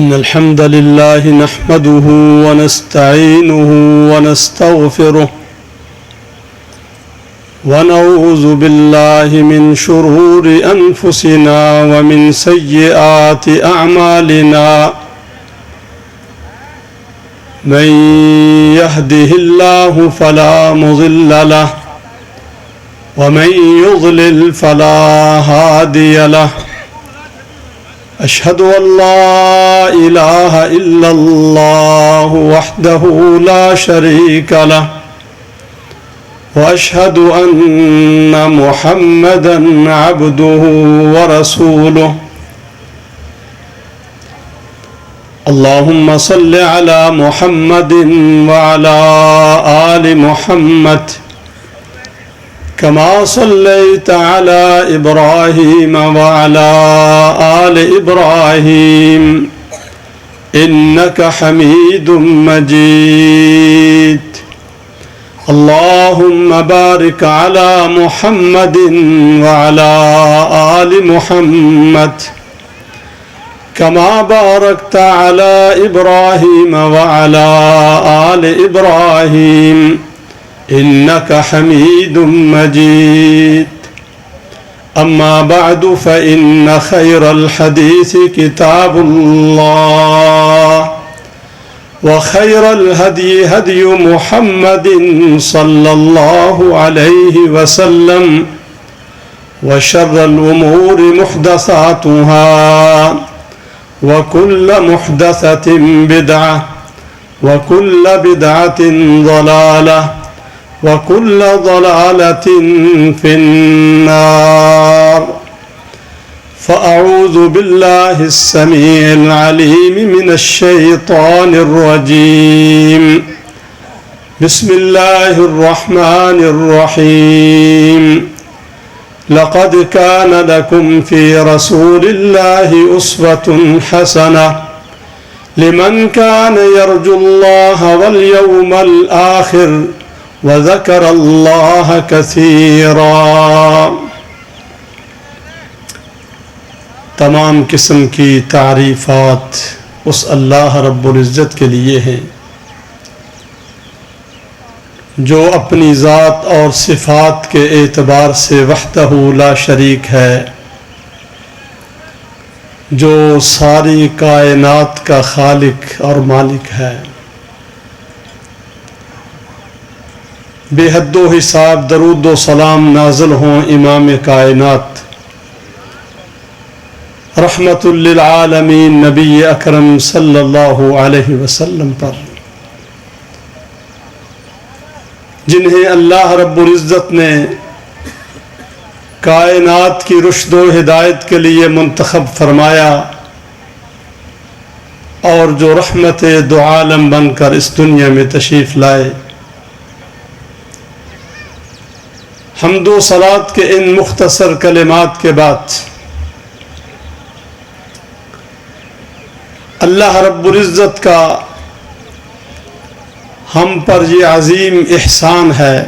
إن الحمد لله نحمده ونستعينه ونستغفره ونعوذ بالله من شرور أنفسنا ومن سيئات أعمالنا من يهده الله فلا مضل له ومن يضلل فلا هادي له أشهد أن لا إله إلا الله وحده لا شريك له وأشهد أن محمدًا عبده ورسوله اللهم صل على محمد وعلى آل محمد كما صليت على إبراهيم وعلى آل إبراهيم إنك حميد مجيد اللهم بارك على محمد وعلى آل محمد كما باركت على إبراهيم وعلى آل إبراهيم إنك حميد مجيد أما بعد فإن خير الحديث كتاب الله وخير الهدي هدي محمد صلى الله عليه وسلم وشر الأمور محدثاتها وكل محدثة بدعة وكل بدعة ضلالة وكل ضلالة في النار فأعوذ بالله السميع العليم من الشيطان الرجيم بسم الله الرحمن الرحيم لقد كان لكم في رسول الله أسوة حسنة لمن كان يرجو الله واليوم الآخر وذكر الله كثيرا تمام قسم کی تعریفات اس اللہ رب العزت کے لیے ہیں جو اپنی ذات اور صفات کے اعتبار سے وحدہ لا شریک ہے، جو ساری کائنات کا خالق اور مالک ہے، بے حد و حساب درود و سلام نازل ہوں امام کائنات رحمت للعالمین نبی اکرم صلی اللہ علیہ وسلم پر، جنہیں اللہ رب العزت نے کائنات کی رشد و ہدایت کے لیے منتخب فرمایا اور جو رحمت دو عالم بن کر اس دنیا میں تشریف لائے۔ حمد و صلات کے ان مختصر کلمات کے بعد اللہ رب العزت کا ہم پر یہ عظیم احسان ہے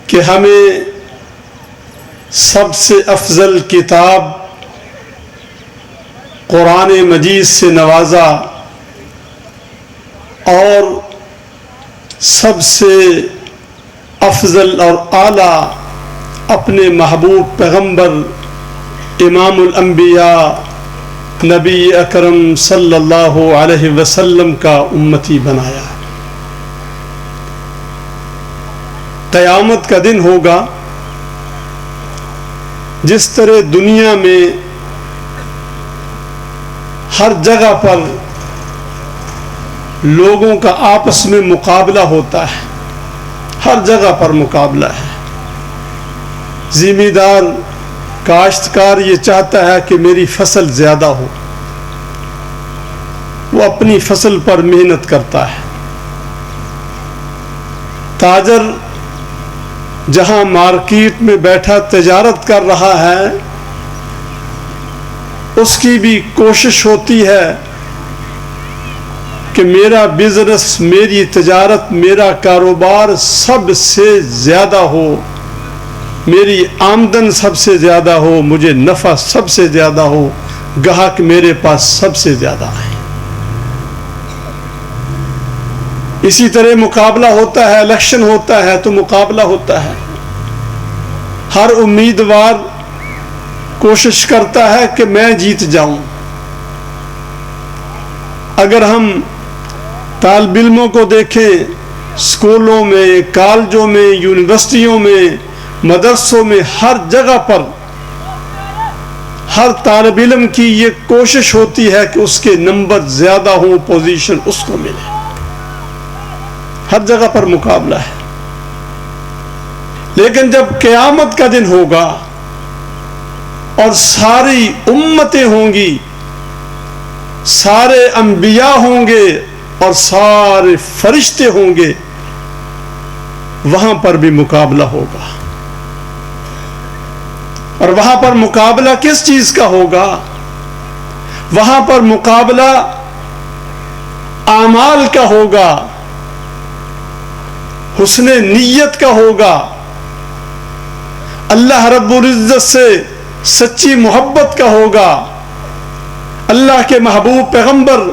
کہ ہمیں سب سے افضل کتاب قرآن مجید سے نوازا اور سب سے افضل اور اعلیٰ اپنے محبوب پیغمبر امام الانبیاء نبی اکرم صلی اللہ علیہ وسلم کا امتی بنایا۔ قیامت کا دن ہوگا جس طرح دنیا میں ہر جگہ پر لوگوں کا آپس میں مقابلہ ہوتا ہے، ہر جگہ پر مقابلہ ہے۔ زمیندار کاشتکار یہ چاہتا ہے کہ میری فصل زیادہ ہو، وہ اپنی فصل پر محنت کرتا ہے۔ تاجر جہاں مارکیٹ میں بیٹھا تجارت کر رہا ہے، اس کی بھی کوشش ہوتی ہے کہ میرا بزنس، میری تجارت، میرا کاروبار سب سے زیادہ ہو، میری آمدن سب سے زیادہ ہو، مجھے نفع سب سے زیادہ ہو، گاہک میرے پاس سب سے زیادہ ہیں۔ اسی طرح مقابلہ ہوتا ہے، الیکشن ہوتا ہے تو مقابلہ ہوتا ہے۔ ہر امیدوار کوشش کرتا ہے کہ میں جیت جاؤں۔ اگر ہم طالب علموں کو دیکھیں، اسکولوں میں، کالجوں میں، یونیورسٹیوں میں، مدرسوں میں، ہر جگہ پر ہر طالب علم کی یہ کوشش ہوتی ہے کہ اس کے نمبر زیادہ ہوں، پوزیشن اس کو ملے۔ ہر جگہ پر مقابلہ ہے۔ لیکن جب قیامت کا دن ہوگا اور ساری امتیں ہوں گی، سارے انبیاء ہوں گے اور سارے فرشتے ہوں گے، وہاں پر بھی مقابلہ ہوگا۔ اور وہاں پر مقابلہ کس چیز کا ہوگا؟ وہاں پر مقابلہ اعمال کا ہوگا، حسن نیت کا ہوگا، اللہ رب العزت سے سچی محبت کا ہوگا، اللہ کے محبوب پیغمبر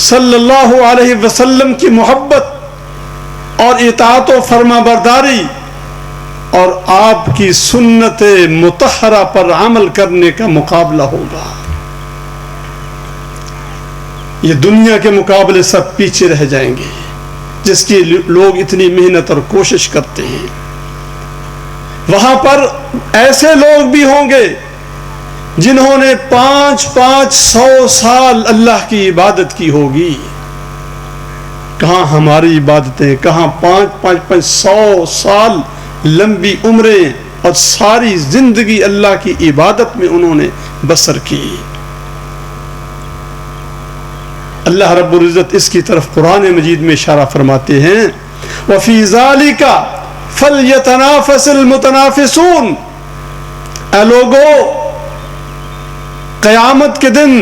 صلی اللہ علیہ وسلم کی محبت اور اطاعت و فرما برداری اور آپ کی سنت مطہرہ پر عمل کرنے کا مقابلہ ہوگا۔ یہ دنیا کے مقابلے سب پیچھے رہ جائیں گے، جس کی لوگ اتنی محنت اور کوشش کرتے ہیں۔ وہاں پر ایسے لوگ بھی ہوں گے جنہوں نے 500 سال اللہ کی عبادت کی ہوگی۔ کہاں ہماری عبادتیں، کہاں 500 سال لمبی عمریں اور ساری زندگی اللہ کی عبادت میں انہوں نے بسر کی۔ اللہ رب العزت اس کی طرف قرآن مجید میں اشارہ فرماتے ہیں، وَفِي ذَلِكَ فَلْيَتَنَافَسِ الْمُتَنَافِسُونَ۔ اے لوگو، قیامت کے دن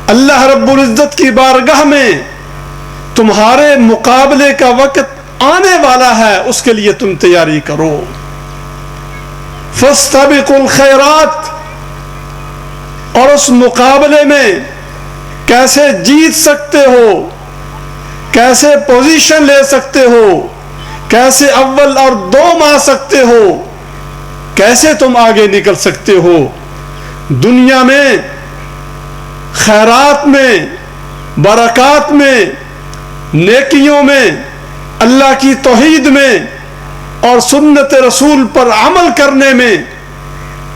اللہ رب العزت کی بارگاہ میں تمہارے مقابلے کا وقت آنے والا ہے، اس کے لیے تم تیاری کرو۔ فَاسْتَبِقُوا الْخَيْرَاتِ، اور اس مقابلے میں کیسے جیت سکتے ہو، کیسے پوزیشن لے سکتے ہو، کیسے اول اور دوم آ سکتے ہو، کیسے تم آگے نکل سکتے ہو، دنیا میں خیرات میں، برکات میں، نیکیوں میں، اللہ کی توحید میں اور سنت رسول پر عمل کرنے میں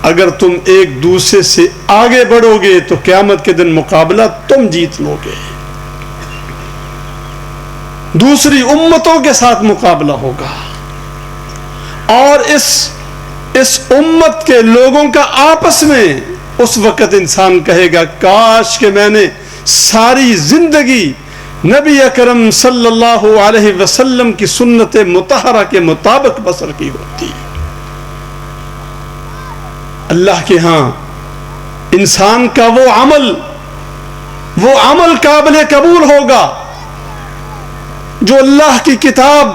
اگر تم ایک دوسرے سے آگے بڑھو گے تو قیامت کے دن مقابلہ تم جیت لو گے۔ دوسری امتوں کے ساتھ مقابلہ ہوگا، اور اس امت کے لوگوں کا آپس میں اس وقت انسان کہے گا، کاش کہ میں نے ساری زندگی نبی اکرم صلی اللہ علیہ وسلم کی سنت مطہرہ کے مطابق بسر کی ہوتی۔ اللہ کے ہاں انسان کا وہ عمل قابل قبول ہوگا جو اللہ کی کتاب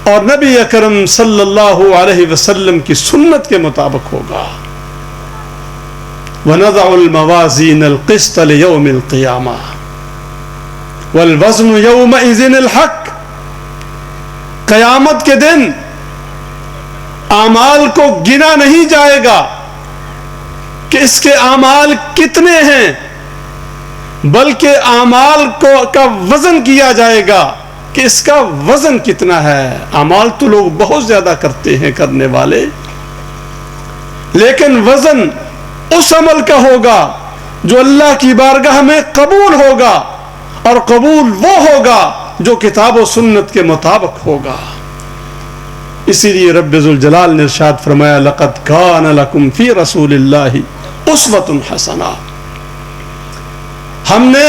اور نبی اکرم صلی اللہ علیہ وسلم کی سنت کے مطابق ہوگا۔ وَنَضَعُ الْمَوَازِينَ الْقِسْطَ لِيَوْمِ الْقِيَامَةِ وَالْوَزْنُ يَوْمَئِذٍ الْحَقُّ۔ قیامت کے دن اعمال کو گنا نہیں جائے گا کہ اس کے اعمال کتنے ہیں، بلکہ اعمال کا وزن کیا جائے گا کہ اس کا وزن کتنا ہے۔ اعمال تو لوگ بہت زیادہ کرتے ہیں کرنے والے، لیکن وزن اس عمل کا ہوگا جو اللہ کی بارگاہ میں قبول ہوگا، اور قبول وہ ہوگا جو کتاب و سنت کے مطابق ہوگا۔ اسی لیے رب ذوالجلال نے ارشاد فرمایا، لَقَدْ كَانَ لَكُمْ فِي رَسُولِ اللَّهِ أُسْوَةٌ حَسَنَةٌ۔ ہم نے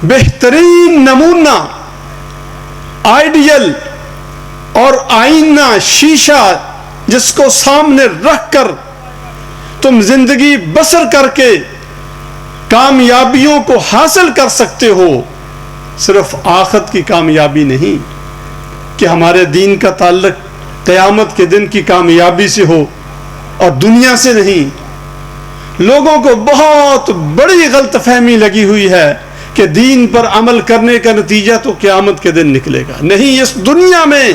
بہترین نمونہ، آئیڈیل اور آئینہ، شیشہ جس کو سامنے رکھ کر تم زندگی بسر کر کے کامیابیوں کو حاصل کر سکتے ہو۔ صرف آخرت کی کامیابی نہیں کہ ہمارے دین کا تعلق قیامت کے دن کی کامیابی سے ہو اور دنیا سے نہیں، لوگوں کو بہت بڑی غلط فہمی لگی ہوئی ہے کہ دین پر عمل کرنے کا نتیجہ تو قیامت کے دن نکلے گا. نہیں، اس دنیا میں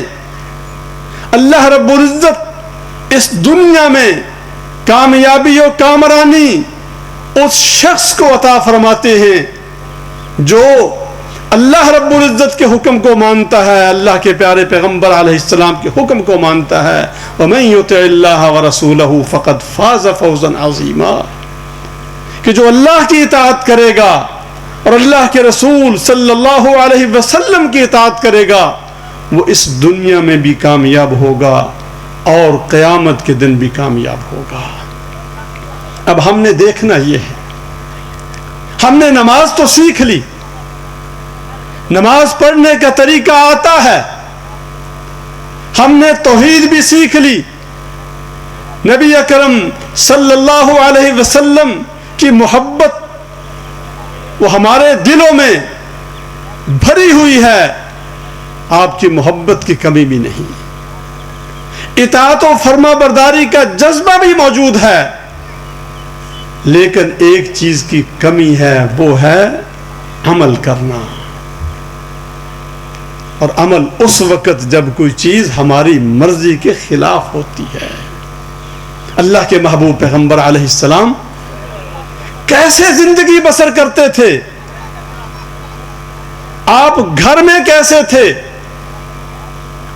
اللہ رب العزت اس دنیا میں کامیابی و کامرانی اس شخص کو عطا فرماتے ہیں جو اللہ رب العزت کے حکم کو مانتا ہے، اللہ کے پیارے پیغمبر علیہ السلام کے حکم کو مانتا ہے. وَمَن يُطِعِ اللَّهَ وَرَسُولَهُ فَقَدْ فَازَ فَوْزًا عَظِيمًا، کہ جو اللہ کی اطاعت کرے گا اور اللہ کے رسول صلی اللہ علیہ وسلم کی اطاعت کرے گا وہ اس دنیا میں بھی کامیاب ہوگا اور قیامت کے دن بھی کامیاب ہوگا. اب ہم نے دیکھنا یہ ہے، ہم نے نماز تو سیکھ لی، نماز پڑھنے کا طریقہ آتا ہے، ہم نے توحید بھی سیکھ لی، نبی اکرم صلی اللہ علیہ وسلم کی محبت وہ ہمارے دلوں میں بھری ہوئی ہے، آپ کی محبت کی کمی بھی نہیں، اطاعت و فرما برداری کا جذبہ بھی موجود ہے، لیکن ایک چیز کی کمی ہے، وہ ہے عمل کرنا. اور عمل اس وقت جب کوئی چیز ہماری مرضی کے خلاف ہوتی ہے. اللہ کے محبوب پیغمبر علیہ السلام کیسے زندگی بسر کرتے تھے؟ آپ گھر میں کیسے تھے؟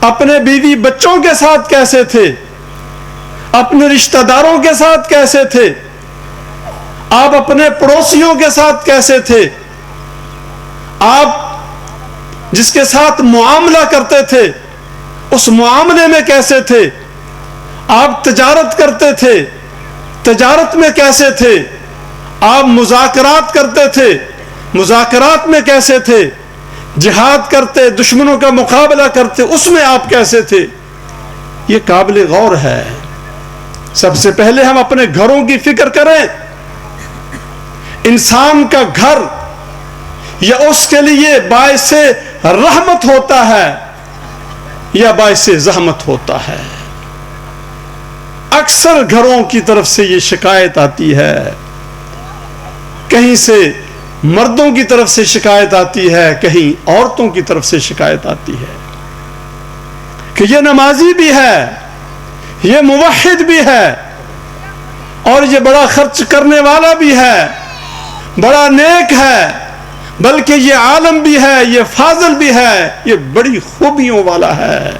اپنے بیوی بچوں کے ساتھ کیسے تھے؟ اپنے رشتہ داروں کے ساتھ کیسے تھے؟ آپ اپنے پڑوسیوں کے ساتھ کیسے تھے؟ آپ جس کے ساتھ معاملہ کرتے تھے اس معاملے میں کیسے تھے؟ آپ تجارت کرتے تھے، تجارت میں کیسے تھے؟ آپ مذاکرات کرتے تھے، مذاکرات میں کیسے تھے؟ جہاد کرتے، دشمنوں کا مقابلہ کرتے، اس میں آپ کیسے تھے؟ یہ قابل غور ہے. سب سے پہلے ہم اپنے گھروں کی فکر کریں. انسان کا گھر یا اس کے لیے باعث رحمت ہوتا ہے یا باعث زحمت ہوتا ہے. اکثر گھروں کی طرف سے یہ شکایت آتی ہے، کہیں سے مردوں کی طرف سے شکایت آتی ہے، کہیں عورتوں کی طرف سے شکایت آتی ہے کہ یہ نمازی بھی ہے، یہ موحد بھی ہے، اور یہ بڑا خرچ کرنے والا بھی ہے، بڑا نیک ہے، بلکہ یہ عالم بھی ہے، یہ فاضل بھی ہے، یہ بڑی خوبیوں والا ہے.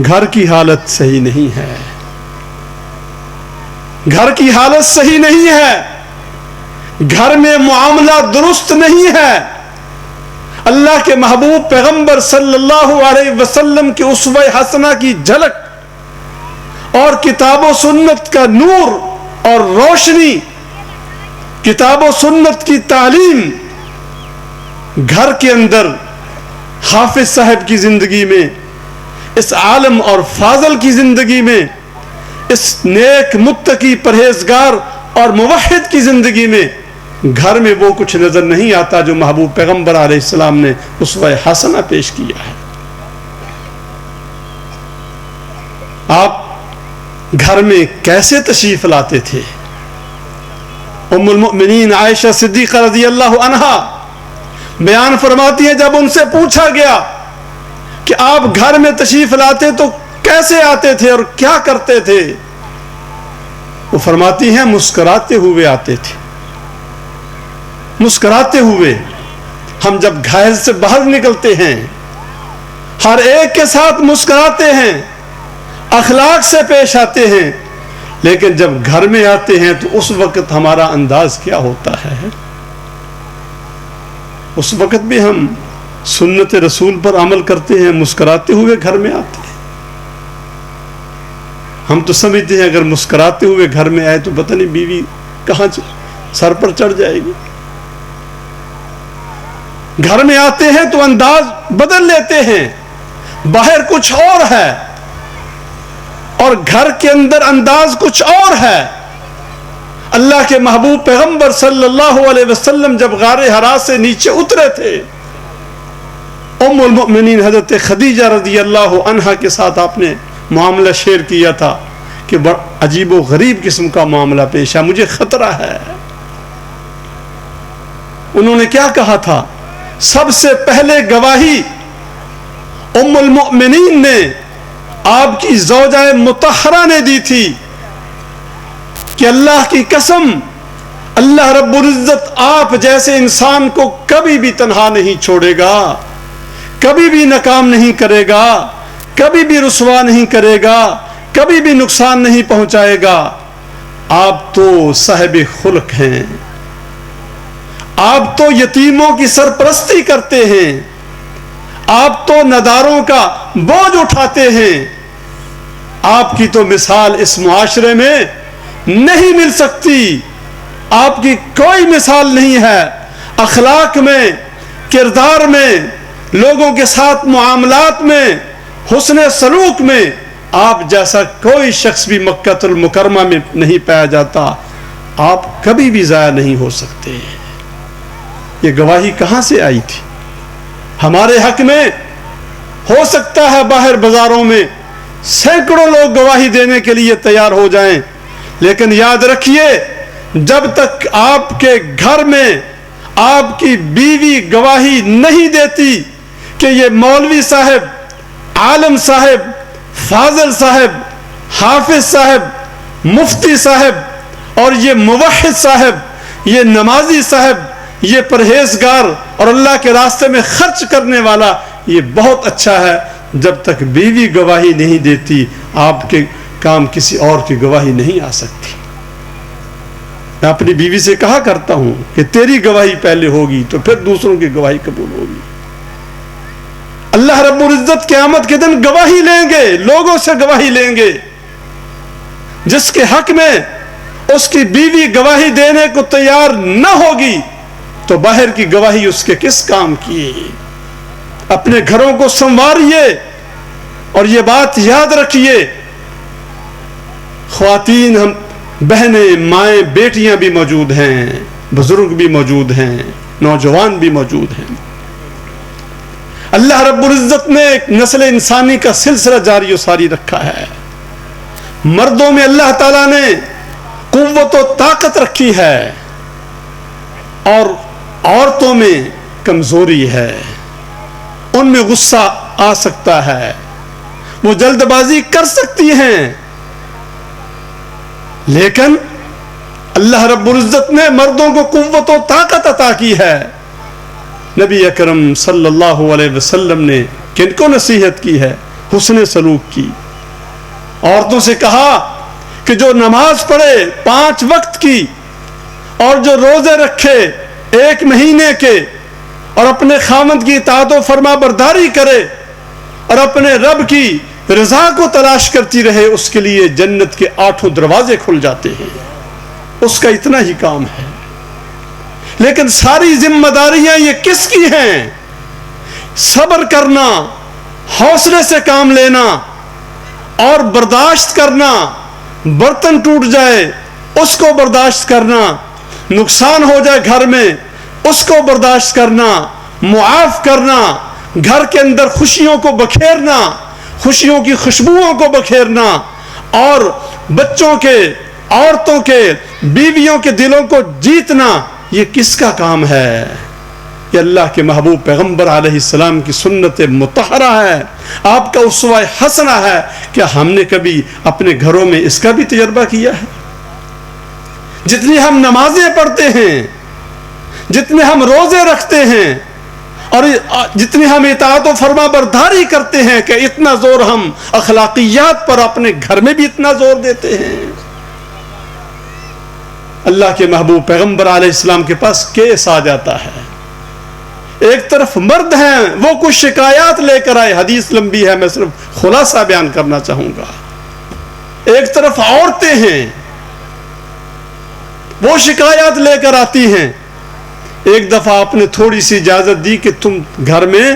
گھر کی حالت صحیح نہیں ہے، گھر کی حالت صحیح نہیں ہے، گھر میں معاملہ درست نہیں ہے. اللہ کے محبوب پیغمبر صلی اللہ علیہ وسلم کی اسوہ حسنہ کی جھلک اور کتاب و سنت کا نور اور روشنی، کتاب و سنت کی تعلیم گھر کے اندر حافظ صاحب کی زندگی میں، اس عالم اور فاضل کی زندگی میں، اس نیک متقی پرہیزگار اور موحد کی زندگی میں گھر میں وہ کچھ نظر نہیں آتا جو محبوب پیغمبر علیہ السلام نے اسوہ حسنہ پیش کیا ہے. آپ گھر میں کیسے تشریف لاتے تھے؟ ام المؤمنین عائشہ صدیقہ رضی اللہ عنہا بیان فرماتی ہیں، جب ان سے پوچھا گیا کہ آپ گھر میں تشریف لاتے تو کیسے آتے تھے اور کیا کرتے تھے، وہ فرماتی ہیں مسکراتے ہوئے آتے تھے، مسکراتے ہوئے. ہم جب گھر سے باہر نکلتے ہیں ہر ایک کے ساتھ مسکراتے ہیں، اخلاق سے پیش آتے ہیں، لیکن جب گھر میں آتے ہیں تو اس وقت ہمارا انداز کیا ہوتا ہے؟ اس وقت بھی ہم سنت رسول پر عمل کرتے ہیں، مسکراتے ہوئے گھر میں آتے ہیں. ہم تو سمجھتے ہیں اگر مسکراتے ہوئے گھر میں آئے تو پتہ نہیں بیوی کہاں سر پر چڑھ جائے گی. گھر میں آتے ہیں تو انداز بدل لیتے ہیں، باہر کچھ اور ہے اور گھر کے اندر انداز کچھ اور ہے. اللہ کے محبوب پیغمبر صلی اللہ علیہ وسلم جب غار حرا سے نیچے اترے تھے، ام المؤمنین حضرت خدیجہ رضی اللہ عنہا کے ساتھ آپ نے معاملہ شیئر کیا تھا کہ عجیب و غریب قسم کا معاملہ پیش ہے، مجھے خطرہ ہے۔ انہوں نے کیا کہا تھا؟ سب سے پہلے گواہی ام المؤمنین نے، آپ کی زوجہ مطہرہ نے دی تھی کہ اللہ کی قسم، اللہ رب العزت آپ جیسے انسان کو کبھی بھی تنہا نہیں چھوڑے گا، کبھی بھی ناکام نہیں کرے گا، کبھی بھی رسوا نہیں کرے گا، کبھی بھی نقصان نہیں پہنچائے گا۔ آپ تو صاحب خلق ہیں، آپ تو یتیموں کی سرپرستی کرتے ہیں، آپ تو نداروں کا بوجھ اٹھاتے ہیں، آپ کی تو مثال اس معاشرے میں نہیں مل سکتی، آپ کی کوئی مثال نہیں ہے، اخلاق میں، کردار میں، لوگوں کے ساتھ معاملات میں، حسن سلوک میں آپ جیسا کوئی شخص بھی مکہ المکرمہ میں نہیں پایا جاتا، آپ کبھی بھی ضائع نہیں ہو سکتے۔ یہ گواہی کہاں سے آئی تھی؟ ہمارے حق میں ہو سکتا ہے باہر بازاروں میں سینکڑوں لوگ گواہی دینے کے لیے تیار ہو جائیں، لیکن یاد رکھیے جب تک آپ کے گھر میں آپ کی بیوی گواہی نہیں دیتی کہ یہ مولوی صاحب، عالم صاحب، فاضل صاحب، حافظ صاحب، مفتی صاحب اور یہ موحد صاحب، یہ نمازی صاحب، یہ پرہیزگار اور اللہ کے راستے میں خرچ کرنے والا، یہ بہت اچھا ہے، جب تک بیوی گواہی نہیں دیتی آپ کے کام کسی اور کی گواہی نہیں آ سکتی۔ میں اپنی بیوی سے کہا کرتا ہوں کہ تیری گواہی پہلے ہوگی تو پھر دوسروں کی گواہی قبول ہوگی۔ اللہ رب العزت قیامت کے دن گواہی لیں گے، لوگوں سے گواہی لیں گے، جس کے حق میں اس کی بیوی گواہی دینے کو تیار نہ ہوگی تو باہر کی گواہی اس کے کس کام کی؟ اپنے گھروں کو سنواریے اور یہ بات یاد رکھیے، خواتین، ہم بہنیں، مائیں، بیٹیاں بھی موجود ہیں، بزرگ بھی موجود ہیں، نوجوان بھی موجود ہیں۔ اللہ رب العزت نے ایک نسل انسانی کا سلسلہ جاری و ساری رکھا ہے۔ مردوں میں اللہ تعالیٰ نے قوت و طاقت رکھی ہے اور عورتوں میں کمزوری ہے، ان میں غصہ آ سکتا ہے، وہ جلد بازی کر سکتی ہیں، لیکن اللہ رب العزت نے مردوں کو قوت و طاقت عطا کی ہے۔ نبی اکرم صلی اللہ علیہ وسلم نے کن کو نصیحت کی ہے؟ حسن سلوک کی۔ عورتوں سے کہا کہ جو نماز پڑھے 5 وقت کی اور جو روزے رکھے 1 مہینے کے اور اپنے خاوند کی اطاعت و فرما برداری کرے اور اپنے رب کی رضا کو تلاش کرتی رہے، اس کے لیے جنت کے 8 دروازے کھل جاتے ہیں۔ اس کا اتنا ہی کام ہے، لیکن ساری ذمہ داریاں یہ کس کی ہیں؟ صبر کرنا، حوصلے سے کام لینا اور برداشت کرنا، برتن ٹوٹ جائے اس کو برداشت کرنا، نقصان ہو جائے گھر میں اس کو برداشت کرنا، معاف کرنا، گھر کے اندر خوشیوں کو بکھیرنا، خوشیوں کی خوشبوؤں کو بکھیرنا اور بچوں کے، عورتوں کے، بیویوں کے دلوں کو جیتنا، یہ کس کا کام ہے؟ یہ اللہ کے محبوب پیغمبر علیہ السلام کی سنت مطہرہ ہے، آپ کا اسوہ حسنہ ہے۔ کیا ہم نے کبھی اپنے گھروں میں اس کا بھی تجربہ کیا ہے؟ جتنی ہم نمازیں پڑھتے ہیں، جتنے ہم روزے رکھتے ہیں اور جتنی ہم اطاعت و فرما برداری کرتے ہیں، کہ اتنا زور ہم اخلاقیات پر اپنے گھر میں بھی اتنا زور دیتے ہیں؟ اللہ کے محبوب پیغمبر علیہ السلام کے پاس کیس آ جاتا ہے، ایک طرف مرد ہیں وہ کچھ شکایات لے کر آئے، حدیث لمبی ہے میں صرف خلاصہ بیان کرنا چاہوں گا، ایک طرف عورتیں ہیں وہ شکایات لے کر آتی ہیں۔ ایک دفعہ آپ نے تھوڑی سی اجازت دی کہ تم گھر میں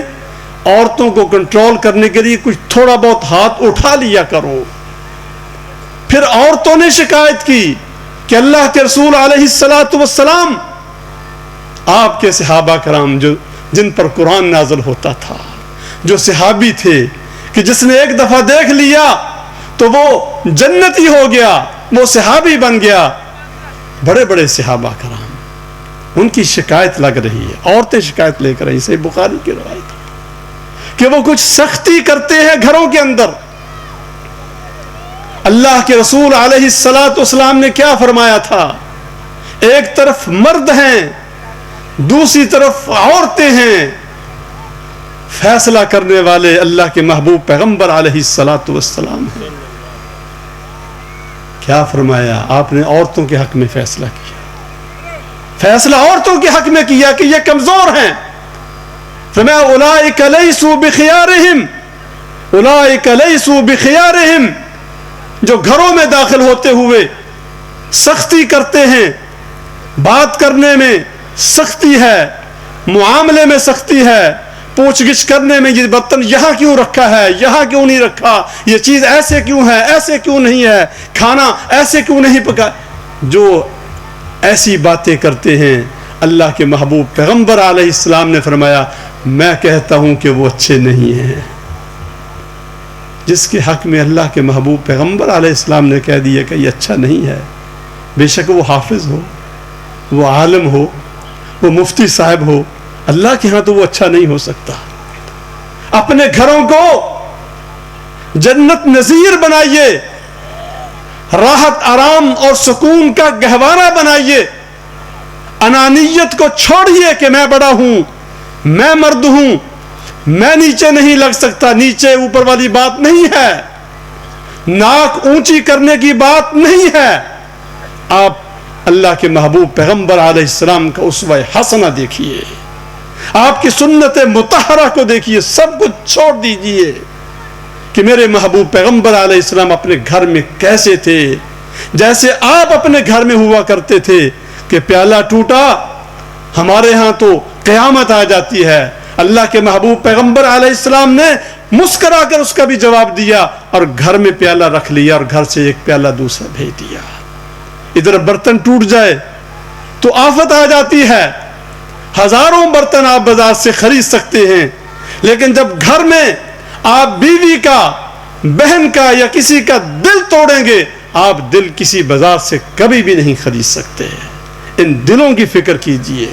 عورتوں کو کنٹرول کرنے کے لیے کچھ تھوڑا بہت ہاتھ اٹھا لیا کرو۔ پھر عورتوں نے شکایت کی کہ اللہ کے رسول علیہ السلام، آپ کے صحابہ کرام جو جن پر قرآن نازل ہوتا تھا، جو صحابی تھے کہ جس نے ایک دفعہ دیکھ لیا تو وہ جنتی ہو گیا، وہ صحابی بن گیا. بڑے بڑے صحابہ کرام ان کی شکایت لگ رہی ہے, عورتیں شکایت لے کر رہی. صحیح بخاری کی روایت کہ وہ کچھ سختی کرتے ہیں گھروں کے اندر. اللہ کے رسول علیہ الصلاۃ والسلام نے کیا فرمایا تھا؟ ایک طرف مرد ہیں, دوسری طرف عورتیں ہیں. فیصلہ کرنے والے اللہ کے محبوب پیغمبر علیہ الصلاۃ والسلام ہیں. کیا فرمایا آپ نے؟ عورتوں کے حق میں فیصلہ کیا. فیصلہ عورتوں کے حق میں کیا کہ یہ کمزور ہیں. فرمایا اولئک لیسوا بخیارہم, اولئک لیسوا بخیارہم, جو گھروں میں داخل ہوتے ہوئے سختی کرتے ہیں, بات کرنے میں سختی ہے, معاملے میں سختی ہے, پوچھ گچھ کرنے میں یہ برتن یہاں کیوں رکھا ہے, یہاں کیوں نہیں رکھا, یہ چیز ایسے کیوں ہے, ایسے کیوں نہیں ہے, کھانا ایسے کیوں نہیں پکا, جو ایسی باتیں کرتے ہیں اللہ کے محبوب پیغمبر علیہ السلام نے فرمایا میں کہتا ہوں کہ وہ اچھے نہیں ہیں. جس کے حق میں اللہ کے محبوب پیغمبر علیہ السلام نے کہہ دیا کہ یہ اچھا نہیں ہے, بے شک وہ حافظ ہو, وہ عالم ہو, وہ مفتی صاحب ہو, اللہ کے ہاں تو وہ اچھا نہیں ہو سکتا. اپنے گھروں کو جنت نظیر بنائیے, راحت آرام اور سکون کا گہوارہ بنائیے. انانیت کو چھوڑیے کہ میں بڑا ہوں, میں مرد ہوں, میں نیچے نہیں لگ سکتا. نیچے اوپر والی بات نہیں ہے, ناک اونچی کرنے کی بات نہیں ہے. آپ اللہ کے محبوب پیغمبر علیہ السلام کا اسوہ حسنہ دیکھیے, آپ کی سنت مطہرہ کو دیکھیے, سب کچھ چھوڑ دیجئے کہ میرے محبوب پیغمبر علیہ السلام اپنے گھر میں کیسے تھے, جیسے آپ اپنے گھر میں ہوا کرتے تھے کہ پیالہ ٹوٹا ہمارے ہاں تو قیامت آ جاتی ہے. اللہ کے محبوب پیغمبر علیہ السلام نے مسکرا کر اس کا بھی جواب دیا اور گھر میں پیالہ رکھ لیا اور گھر سے ایک پیالہ دوسرا بھیج دیا. ادھر برتن ٹوٹ جائے تو آفت آ جاتی ہے. ہزاروں برتن آپ بازار سے خرید سکتے ہیں, لیکن جب گھر میں آپ بیوی کا, بہن کا یا کسی کا دل توڑیں گے, آپ دل کسی بازار سے کبھی بھی نہیں خرید سکتے. ان دلوں کی فکر کیجئے,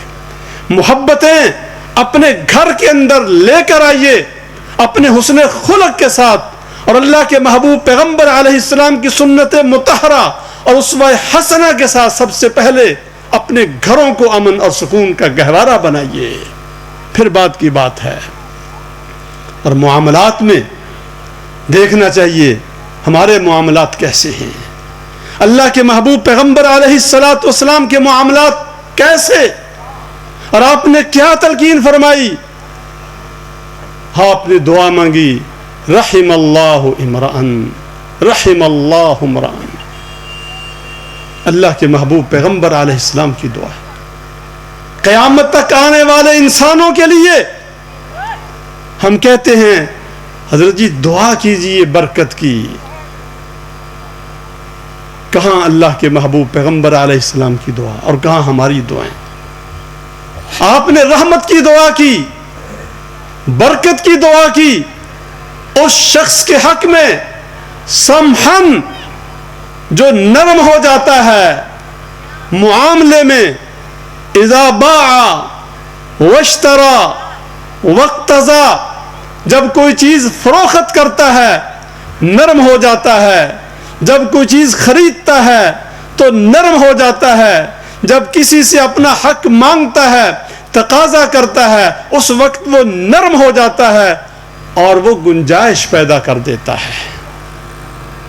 محبتیں اپنے گھر کے اندر لے کر آئیے اپنے حسن خلق کے ساتھ, اور اللہ کے محبوب پیغمبر علیہ السلام کی سنت مطہرہ اور اسوہ حسنہ کے ساتھ سب سے پہلے اپنے گھروں کو امن اور سکون کا گہوارہ بنائیے. پھر بات کی بات ہے. اور معاملات میں دیکھنا چاہیے ہمارے معاملات کیسے ہیں. اللہ کے محبوب پیغمبر علیہ الصلاۃ والسلام کے معاملات کیسے, اور آپ نے کیا تلقین فرمائی. آپ نے دعا مانگی رحم اللہ امرأن, رحم اللہ امرأن. اللہ کے محبوب پیغمبر علیہ السلام کی دعا ہے قیامت تک آنے والے انسانوں کے لیے. ہم کہتے ہیں حضرت جی دعا کیجئے برکت کی, کہاں اللہ کے محبوب پیغمبر علیہ السلام کی دعا اور کہاں ہماری دعائیں. آپ نے رحمت کی دعا کی, برکت کی دعا کی اس شخص کے حق میں سمحن, جو نرم ہو جاتا ہے معاملے میں, اذا باع واشترى واقتضى, جب کوئی چیز فروخت کرتا ہے نرم ہو جاتا ہے, جب کوئی چیز خریدتا ہے تو نرم ہو جاتا ہے, جب کسی سے اپنا حق مانگتا ہے تقاضا کرتا ہے اس وقت وہ نرم ہو جاتا ہے اور وہ گنجائش پیدا کر دیتا ہے.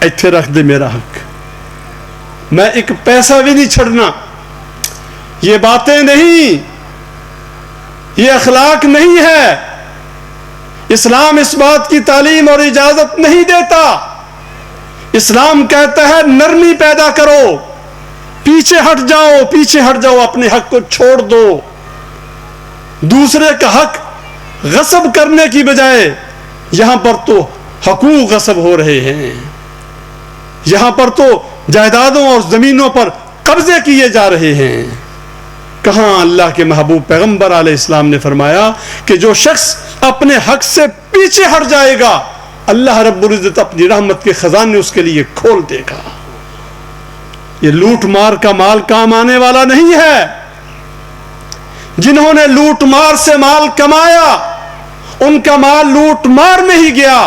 ایتھے رکھ دے میرا حق, میں ایک پیسہ بھی نہیں چھڑنا. یہ باتیں نہیں, یہ اخلاق نہیں ہے. اسلام اس بات کی تعلیم اور اجازت نہیں دیتا. اسلام کہتا ہے نرمی پیدا کرو, پیچھے ہٹ جاؤ, پیچھے ہٹ جاؤ, اپنے حق کو چھوڑ دو. دوسرے کا حق غصب کرنے کی بجائے یہاں پر تو حقوق غصب ہو رہے ہیں, یہاں پر تو جائیدادوں اور زمینوں پر قبضے کیے جا رہے ہیں. کہاں اللہ کے محبوب پیغمبر علیہ السلام نے فرمایا کہ جو شخص اپنے حق سے پیچھے ہٹ جائے گا اللہ رب العزت اپنی رحمت کے خزانے اس کے لیے کھول دے گا. یہ لوٹ مار کا مال کام آنے والا نہیں ہے. جنہوں نے لوٹ مار سے مال کمایا ان کا مال لوٹ مار میں ہی گیا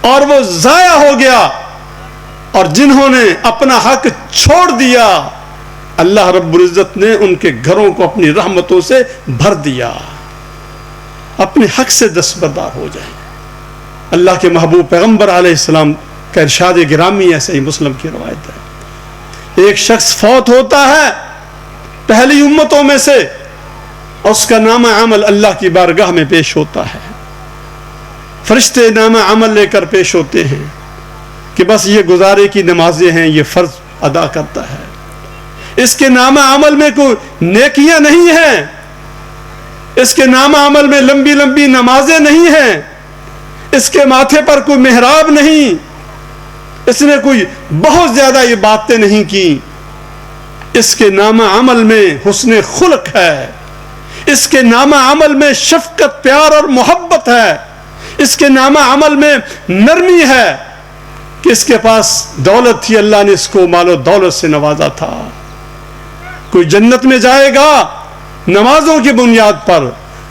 اور وہ ضائع ہو گیا, اور جنہوں نے اپنا حق چھوڑ دیا اللہ رب العزت نے ان کے گھروں کو اپنی رحمتوں سے بھر دیا. اپنے حق سے دستبردار ہو جائیں. اللہ کے محبوب پیغمبر علیہ السلام کا ارشاد گرامی ہے, صحیح مسلم کی روایت ہے, ایک شخص فوت ہوتا ہے پہلی امتوں میں سے, اس کا نامہ عمل اللہ کی بارگاہ میں پیش ہوتا ہے. فرشتے نامہ عمل لے کر پیش ہوتے ہیں کہ بس یہ گزارے کی نمازیں ہیں, یہ فرض ادا کرتا ہے. اس کے نامہ عمل میں کوئی نیکیاں نہیں ہیں, اس کے نامہ عمل میں لمبی لمبی نمازیں نہیں ہیں, اس کے ماتھے پر کوئی محراب نہیں, اس نے کوئی بہت زیادہ یہ باتیں نہیں کی. اس کے نامہ عمل میں حسن خلق ہے, اس کے نامہ عمل میں شفقت پیار اور محبت ہے, اس کے نامہ عمل میں نرمی ہے کہ اس کے پاس دولت تھی, اللہ نے اس کو مال و دولت سے نوازا تھا. کوئی جنت میں جائے گا نمازوں کی بنیاد پر,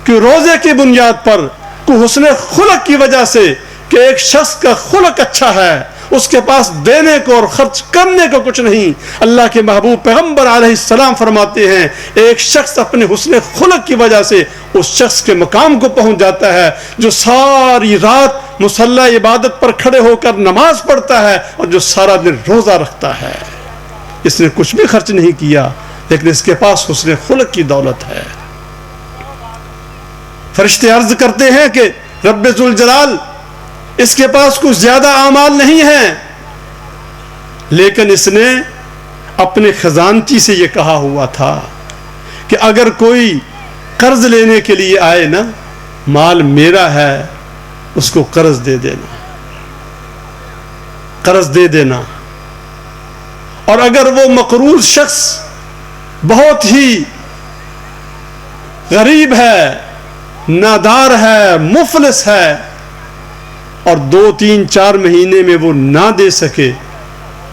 کوئی روزے کی بنیاد پر, کوئی حسن خلق کی وجہ سے کہ ایک شخص کا خلق اچھا ہے, اس کے پاس دینے کو اور خرچ کرنے کو کچھ نہیں. اللہ کے محبوب پیغمبر علیہ السلام فرماتے ہیں ایک شخص اپنے حسن خلق کی وجہ سے اس شخص کے مقام کو پہنچ جاتا ہے جو ساری رات مصلی عبادت پر کھڑے ہو کر نماز پڑھتا ہے اور جو سارا دن روزہ رکھتا ہے. اس نے کچھ بھی خرچ نہیں کیا لیکن اس کے پاس حسن خلق کی دولت ہے. فرشتے عرض کرتے ہیں کہ رب ذوالجلال اس کے پاس کچھ زیادہ اعمال نہیں ہیں, لیکن اس نے اپنے خزانچی سے یہ کہا ہوا تھا کہ اگر کوئی قرض لینے کے لیے آئے نا, مال میرا ہے, اس کو قرض دے دینا, قرض دے دینا. اور اگر وہ مقروض شخص بہت ہی غریب ہے, نادار ہے, مفلس ہے, اور 2-3-4 مہینے میں وہ نہ دے سکے,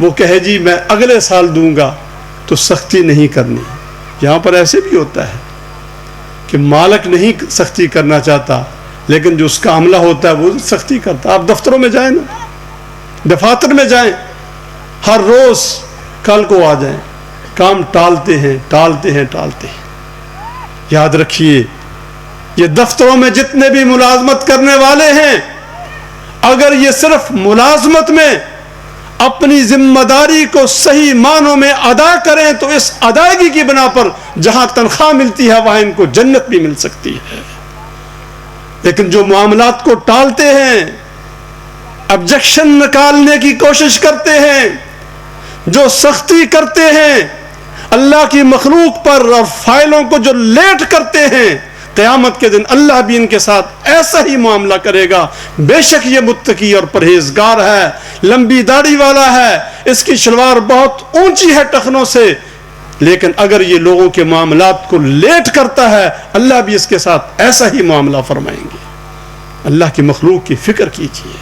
وہ کہے جی میں اگلے سال دوں گا, تو سختی نہیں کرنی. یہاں پر ایسے بھی ہوتا ہے کہ مالک نہیں سختی کرنا چاہتا لیکن جو اس کا عملہ ہوتا ہے وہ سختی کرتا. آپ دفتروں میں جائیں نا, دفاتر میں جائیں, ہر روز کل کو آ جائیں, کام ٹالتے ہیں ٹالتے ہیں ٹالتے ہیں. یاد رکھیے یہ دفتروں میں جتنے بھی ملازمت کرنے والے ہیں, اگر یہ صرف ملازمت میں اپنی ذمہ داری کو صحیح معنوں میں ادا کریں تو اس ادائیگی کی بنا پر جہاں تنخواہ ملتی ہے وہاں ان کو جنت بھی مل سکتی ہے. لیکن جو معاملات کو ٹالتے ہیں, آبجیکشن نکالنے کی کوشش کرتے ہیں, جو سختی کرتے ہیں اللہ کی مخلوق پر اور فائلوں کو جو لیٹ کرتے ہیں, قیامت کے دن اللہ بھی ان کے ساتھ ایسا ہی معاملہ کرے گا. بے شک یہ متقی اور پرہیزگار ہے, لمبی داڑھی والا ہے, اس کی شلوار بہت اونچی ہے ٹخنوں سے, لیکن اگر یہ لوگوں کے معاملات کو لیٹ کرتا ہے اللہ بھی اس کے ساتھ ایسا ہی معاملہ فرمائیں گے. اللہ کی مخلوق کی فکر کیجیے,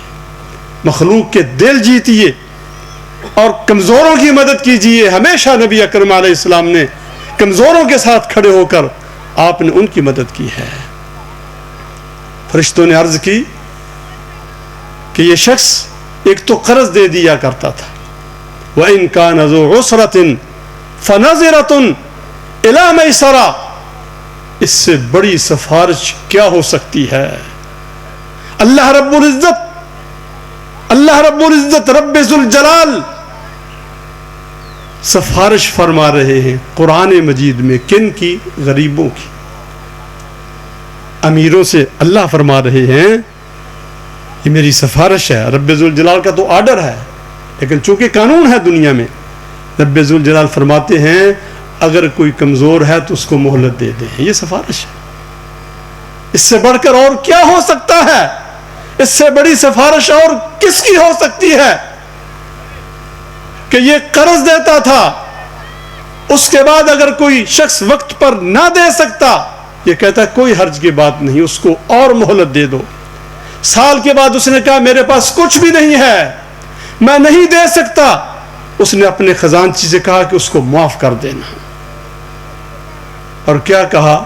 مخلوق کے دل جیتیے اور کمزوروں کی مدد کیجیے. ہمیشہ نبی اکرم علیہ السلام نے کمزوروں کے ساتھ کھڑے ہو کر آپ نے ان کی مدد کی ہے. فرشتوں نے عرض کی کہ یہ شخص ایک تو قرض دے دیا کرتا تھا, وَإِن كَانَ ذُو عُسْرَةٍ فَنَظِرَةٌ إِلَىٰ مَيْسَرَةٍ. اس سے بڑی سفارش کیا ہو سکتی ہے. اللہ رب العزت رب ذوالجلال سفارش فرما رہے ہیں قرآن مجید میں. کن کی؟ غریبوں کی. امیروں سے اللہ فرما رہے ہیں یہ میری سفارش ہے. رب ذوالجلال کا تو آرڈر ہے لیکن چونکہ قانون ہے دنیا میں, رب ذوالجلال فرماتے ہیں اگر کوئی کمزور ہے تو اس کو مہلت دے دیں. یہ سفارش ہے. اس سے بڑھ کر اور کیا ہو سکتا ہے؟ اس سے بڑی سفارش اور کس کی ہو سکتی ہے کہ یہ قرض دیتا تھا, اس کے بعد اگر کوئی شخص وقت پر نہ دے سکتا یہ کہتا ہے کوئی حرج کی بات نہیں, اس کو اور مہلت دے دو. سال کے بعد اس نے کہا میرے پاس کچھ بھی نہیں ہے, میں نہیں دے سکتا, اس نے اپنے خزانچی سے کہا کہ اس کو معاف کر دینا، اور کیا کہا؟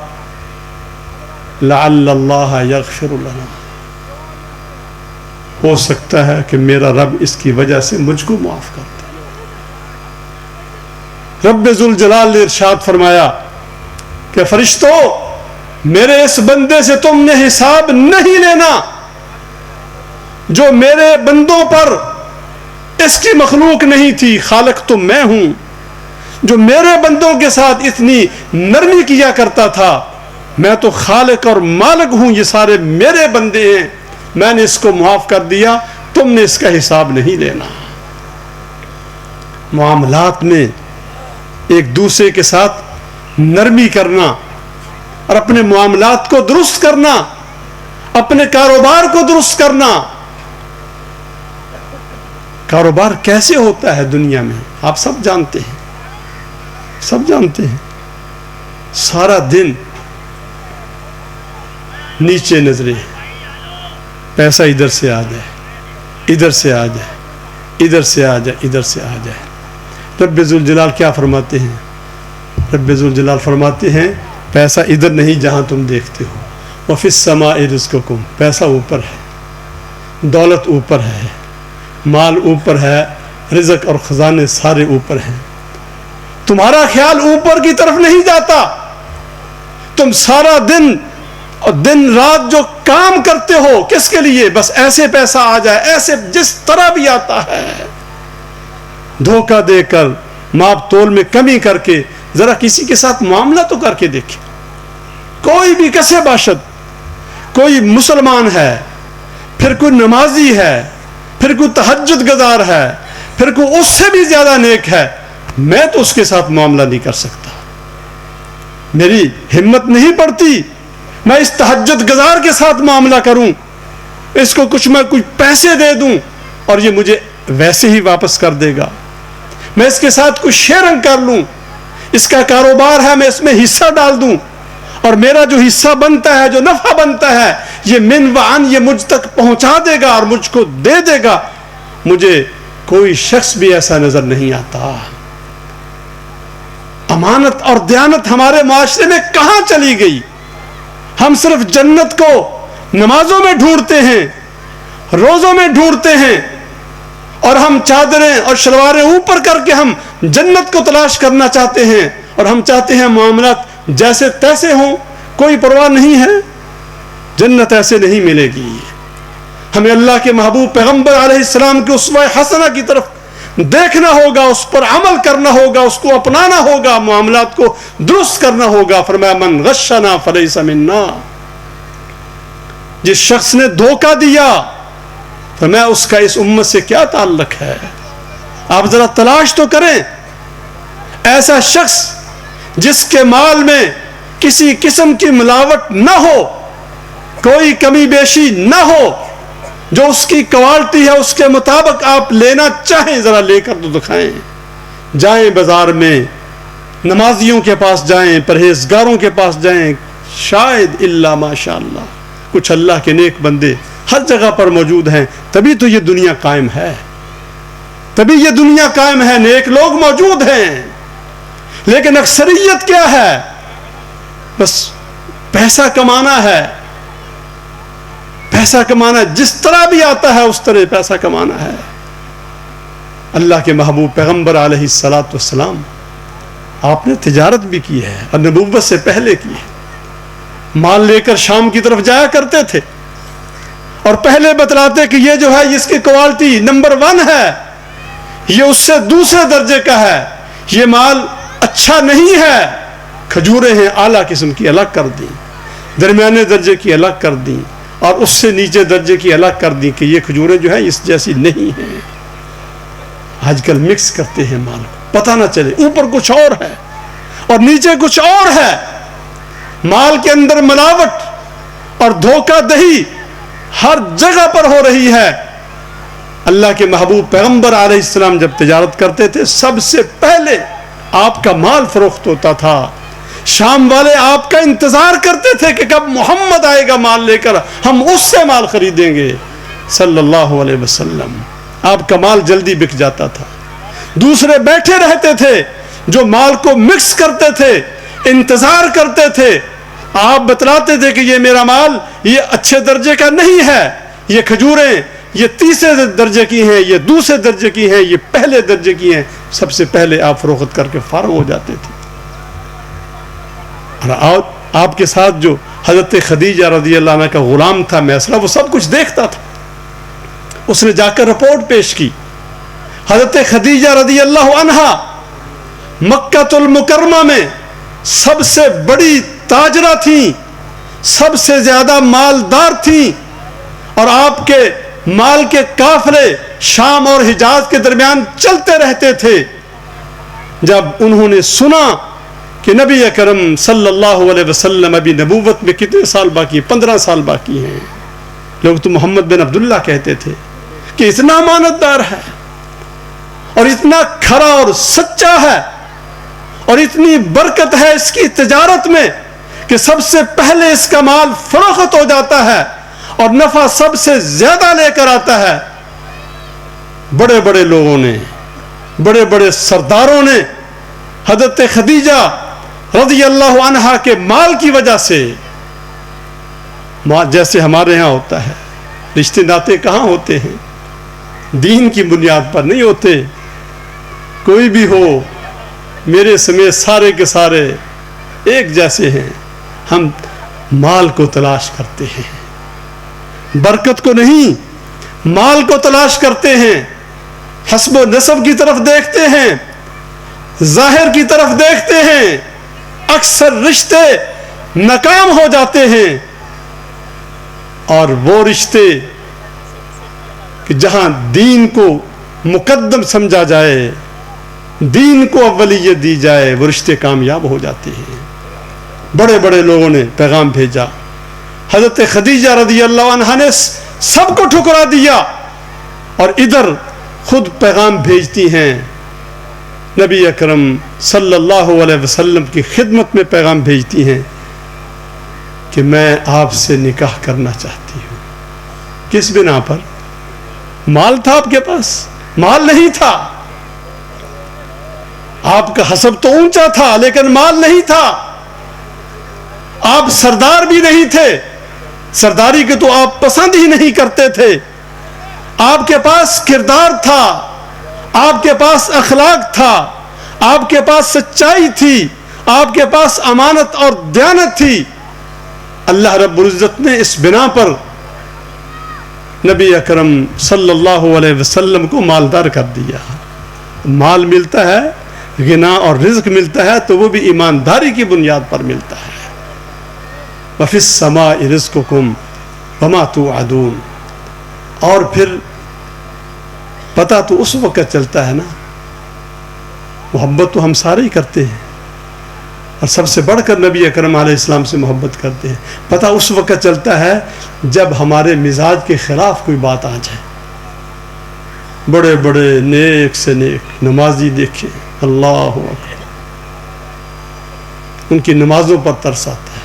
لعل اللہ یغفر لنا، ہو سکتا ہے کہ میرا رب اس کی وجہ سے مجھ کو معاف کر دے۔ رب ذوالجلال نے ارشاد فرمایا کہ فرشتوں، میرے اس بندے سے تم نے حساب نہیں لینا، جو میرے بندوں پر اس کی مخلوق نہیں تھی، خالق تو میں ہوں، جو میرے بندوں کے ساتھ اتنی نرمی کیا کرتا تھا، میں تو خالق اور مالک ہوں، یہ سارے میرے بندے ہیں، میں نے اس کو معاف کر دیا، تم نے اس کا حساب نہیں لینا۔ معاملات میں ایک دوسرے کے ساتھ نرمی کرنا اور اپنے معاملات کو درست کرنا، اپنے کاروبار کو درست کرنا۔ کاروبار کیسے ہوتا ہے دنیا میں آپ سب جانتے ہیں، سب جانتے ہیں۔ سارا دن نیچے نظریں، پیسہ ادھر سے آ جائے، ادھر سے آ جائے، ادھر سے آ جائے، ادھر سے آ جائے۔ رب ذوالجلال کیا فرماتے ہیں؟ رب ذوالجلال فرماتے ہیں پیسہ ادھر نہیں جہاں تم دیکھتے ہو، وفی السماء رزقکم، پیسہ اوپر ہے، دولت اوپر ہے، مال اوپر ہے، رزق اور خزانے سارے اوپر ہیں۔ تمہارا خیال اوپر کی طرف نہیں جاتا، تم سارا دن اور دن رات جو کام کرتے ہو کس کے لیے؟ بس ایسے پیسہ آ جائے، ایسے جس طرح بھی آتا ہے، دھوکہ دے کر، ماپ تول میں کمی کر کے۔ ذرا کسی کے ساتھ معاملہ تو کر کے دیکھیں، کوئی بھی کسے باشد، کوئی مسلمان ہے، پھر کوئی نمازی ہے، پھر کوئی تہجد گزار ہے، پھر کوئی اس سے بھی زیادہ نیک ہے، میں تو اس کے ساتھ معاملہ نہیں کر سکتا، میری ہمت نہیں پڑتی میں اس تہجد گزار کے ساتھ معاملہ کروں، اس کو میں کچھ پیسے دے دوں اور یہ مجھے ویسے ہی واپس کر دے گا، میں اس کے ساتھ کچھ شیئرنگ کر لوں، اس کا کاروبار ہے میں اس میں حصہ ڈال دوں، اور میرا جو حصہ بنتا ہے، جو نفع بنتا ہے، یہ من وعن، یہ مجھ تک پہنچا دے گا اور مجھ کو دے دے گا۔ مجھے کوئی شخص بھی ایسا نظر نہیں آتا۔ امانت اور دیانت ہمارے معاشرے میں کہاں چلی گئی؟ ہم صرف جنت کو نمازوں میں ڈھونڈتے ہیں، روزوں میں ڈھونڈتے ہیں، اور ہم چادریں اور شلواریں اوپر کر کے ہم جنت کو تلاش کرنا چاہتے ہیں، اور ہم چاہتے ہیں معاملات جیسے تیسے ہوں، کوئی پرواہ نہیں ہے۔ جنت ایسے نہیں ملے گی۔ ہمیں اللہ کے محبوب پیغمبر علیہ السلام کے اسوہ حسنہ کی طرف دیکھنا ہوگا، اس پر عمل کرنا ہوگا، اس کو اپنانا ہوگا، معاملات کو درست کرنا ہوگا۔ فرمایا من غشنا فلیس منا، جس شخص نے دھوکہ دیا، فرمایا اس کا اس امت سے کیا تعلق ہے؟ آپ ذرا تلاش تو کریں ایسا شخص جس کے مال میں کسی قسم کی ملاوٹ نہ ہو، کوئی کمی بیشی نہ ہو، جو اس کی کوالٹی ہے اس کے مطابق آپ لینا چاہیں ذرا لے کر تو دکھائیں۔ جائیں بازار میں، نمازیوں کے پاس جائیں، پرہیزگاروں کے پاس جائیں، شاید الا ماشاء اللہ کچھ اللہ کے نیک بندے ہر جگہ پر موجود ہیں، تبھی تو یہ دنیا قائم ہے، تبھی یہ دنیا قائم ہے، نیک لوگ موجود ہیں۔ لیکن اکثریت کیا ہے؟ بس پیسہ کمانا ہے، پیسہ کمانا، جس طرح بھی آتا ہے اس طرح پیسہ کمانا ہے۔ اللہ کے محبوب پیغمبر علیہ الصلاۃ والسلام، آپ نے تجارت بھی کی ہے اور نبوت سے پہلے کی ہے، مال لے کر شام کی طرف جایا کرتے تھے، اور پہلے بتلاتے کہ یہ جو ہے اس کی کوالٹی نمبر 1 ہے، یہ اس سے دوسرے درجے کا ہے، یہ مال اچھا نہیں ہے، کھجوریں ہیں اعلیٰ قسم کی الگ کر دیں، درمیانے درجے کی الگ کر دیں، اور اس سے نیچے درجے کی الگ کر دیں کہ یہ کھجوریں جو ہیں اس جیسی نہیں ہیں۔ آج کل مکس کرتے ہیں مال کو، پتہ نہ چلے اوپر کچھ اور ہے اور نیچے کچھ اور ہے۔ مال کے اندر ملاوٹ اور دھوکہ دہی ہر جگہ پر ہو رہی ہے۔ اللہ کے محبوب پیغمبر علیہ السلام جب تجارت کرتے تھے، سب سے پہلے آپ کا مال فروخت ہوتا تھا۔ شام والے آپ کا انتظار کرتے تھے کہ کب محمد آئے گا مال لے کر، ہم اس سے مال خریدیں گے صلی اللہ علیہ وسلم۔ آپ کا مال جلدی بک جاتا تھا، دوسرے بیٹھے رہتے تھے جو مال کو مکس کرتے تھے، انتظار کرتے تھے. آپ بتلاتے تھے کہ یہ میرا مال یہ اچھے درجے کا نہیں ہے، یہ کھجوریں یہ تیسرے درجے کی ہیں، یہ دوسرے درجے کی ہیں، یہ پہلے درجے کی ہیں. سب سے پہلے آپ فروخت کر کے فارغ ہو جاتے تھے. اور آپ کے ساتھ جو حضرت خدیجہ رضی اللہ عنہ کا غلام تھا میسرہ، وہ سب کچھ دیکھتا تھا. اس نے جا کر رپورٹ پیش کی. حضرت خدیجہ رضی اللہ عنہ مکہ المکرمہ میں سب سے بڑی تاجرہ تھیں، سب سے زیادہ مالدار تھیں، اور آپ کے مال کے قافلے شام اور حجاز کے درمیان چلتے رہتے تھے. جب انہوں نے سنا کہ نبی اکرم صلی اللہ علیہ وسلم ابھی نبوت میں کتنے سال باقی، 15 سال باقی ہیں، لوگ تو محمد بن عبداللہ کہتے تھے کہ اتنا امانتدار ہے اور اتنا کھرا اور سچا ہے اور اتنی برکت ہے اس کی تجارت میں کہ سب سے پہلے اس کا مال فروخت ہو جاتا ہے اور نفع سب سے زیادہ لے کر آتا ہے. بڑے بڑے لوگوں نے، بڑے بڑے سرداروں نے حضرت خدیجہ رضی اللہ عنہا کے مال کی وجہ سے، جیسے ہمارے ہاں ہوتا ہے رشتے ناطے کہاں ہوتے ہیں، دین کی بنیاد پر نہیں ہوتے. کوئی بھی ہو، میرے سمیت سارے کے سارے ایک جیسے ہیں. ہم مال کو تلاش کرتے ہیں، برکت کو نہیں، مال کو تلاش کرتے ہیں. حسب و نسب کی طرف دیکھتے ہیں، ظاہر کی طرف دیکھتے ہیں. اکثر رشتے ناکام ہو جاتے ہیں، اور وہ رشتے کہ جہاں دین کو مقدم سمجھا جائے، دین کو اولیت دی جائے، وہ رشتے کامیاب ہو جاتے ہیں. بڑے بڑے لوگوں نے پیغام بھیجا. حضرت خدیجہ رضی اللہ عنہا نے سب کو ٹھکرا دیا اور ادھر خود پیغام بھیجتی ہیں، نبی اکرم صلی اللہ علیہ وسلم کی خدمت میں پیغام بھیجتی ہیں کہ میں آپ سے نکاح کرنا چاہتی ہوں. کس بنا پر؟ مال تھا آپ کے پاس؟ مال نہیں تھا. آپ کا حسب تو اونچا تھا لیکن مال نہیں تھا. آپ سردار بھی نہیں تھے، سرداری کے تو آپ پسند ہی نہیں کرتے تھے. آپ کے پاس کردار تھا، آپ کے پاس اخلاق تھا، آپ کے پاس سچائی تھی، آپ کے پاس امانت اور دیانت تھی. اللہ رب العزت نے اس بنا پر نبی اکرم صلی اللہ علیہ وسلم کو مالدار کر دیا. مال ملتا ہے، غنا اور رزق ملتا ہے تو وہ بھی ایمانداری کی بنیاد پر ملتا ہے. وَفِي السَّمَاءِ رِزْقُكُمْ وَمَا تُوعَدُونَ. اور پھر پتہ تو اس وقت چلتا ہے نا، محبت تو ہم سارے ہی کرتے ہیں اور سب سے بڑھ کر نبی اکرم علیہ السلام سے محبت کرتے ہیں. پتہ اس وقت چلتا ہے جب ہمارے مزاج کے خلاف کوئی بات آ جائے. بڑے بڑے نیک سے نیک نمازی دیکھیں، اللہ اکبر، ان کی نمازوں پر ترس آتا ہے.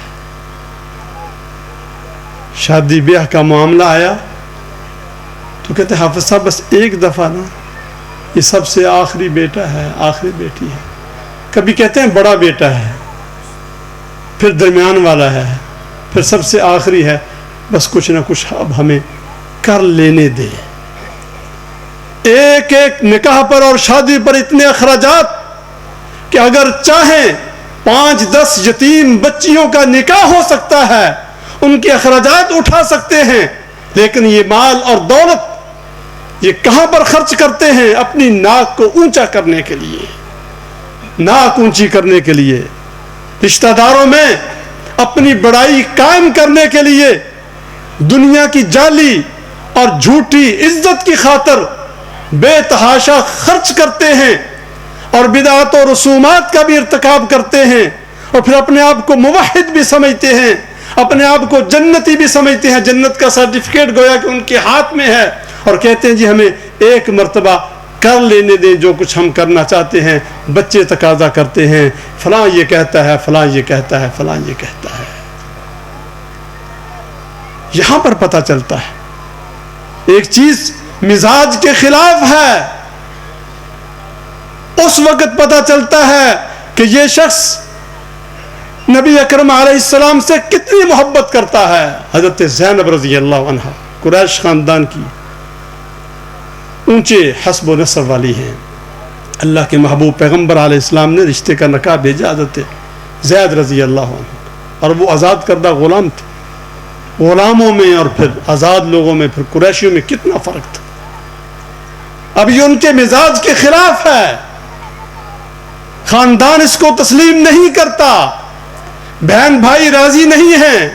شادی بیاہ کا معاملہ آیا تو کہتے ہیں حافظ صاحب بس ایک دفعہ نا، یہ سب سے آخری بیٹا ہے، آخری بیٹی ہے. کبھی کہتے ہیں بڑا بیٹا ہے، پھر درمیان والا ہے، پھر سب سے آخری ہے. بس کچھ نہ کچھ اب ہمیں کر لینے دے. ایک ایک نکاح پر اور شادی پر اتنے اخراجات کہ اگر چاہیں 5-10 یتیم بچیوں کا نکاح ہو سکتا ہے، ان کے اخراجات اٹھا سکتے ہیں. لیکن یہ مال اور دولت یہ کہاں پر خرچ کرتے ہیں؟ اپنی ناک کو اونچا کرنے کے لیے، ناک اونچی کرنے کے لیے، رشتہ داروں میں اپنی بڑائی قائم کرنے کے لیے، دنیا کی جعلی اور جھوٹی عزت کی خاطر بے تحاشا خرچ کرتے ہیں اور بدعات و رسومات کا بھی ارتکاب کرتے ہیں، اور پھر اپنے آپ کو موحد بھی سمجھتے ہیں، اپنے آپ کو جنتی بھی سمجھتے ہیں. جنت کا سرٹیفکیٹ گویا کہ ان کے ہاتھ میں ہے، اور کہتے ہیں جی ہمیں ایک مرتبہ کر لینے دیں جو کچھ ہم کرنا چاہتے ہیں. بچے تقاضا کرتے ہیں، فلاں یہ کہتا ہے، فلاں یہ کہتا ہے، فلاں یہ کہتا ہے. یہاں پر پتہ چلتا ہے ایک چیز مزاج کے خلاف ہے. اس وقت پتہ چلتا ہے کہ یہ شخص نبی اکرم علیہ السلام سے کتنی محبت کرتا ہے. حضرت زینب رضی اللہ عنہ قریش خاندان کی اونچے حسب و نسب والی ہیں. اللہ کے محبوب پیغمبر علیہ السلام نے رشتے کا نکاح بھیجا حضرت زید رضی اللہ عنہ, اور وہ آزاد کردہ غلام تھے. غلاموں میں اور پھر آزاد لوگوں میں, پھر قریشیوں میں کتنا فرق تھا. اب یہ ان کے مزاج کے خلاف ہے. خاندان اس کو تسلیم نہیں کرتا, بہن بھائی راضی نہیں ہیں,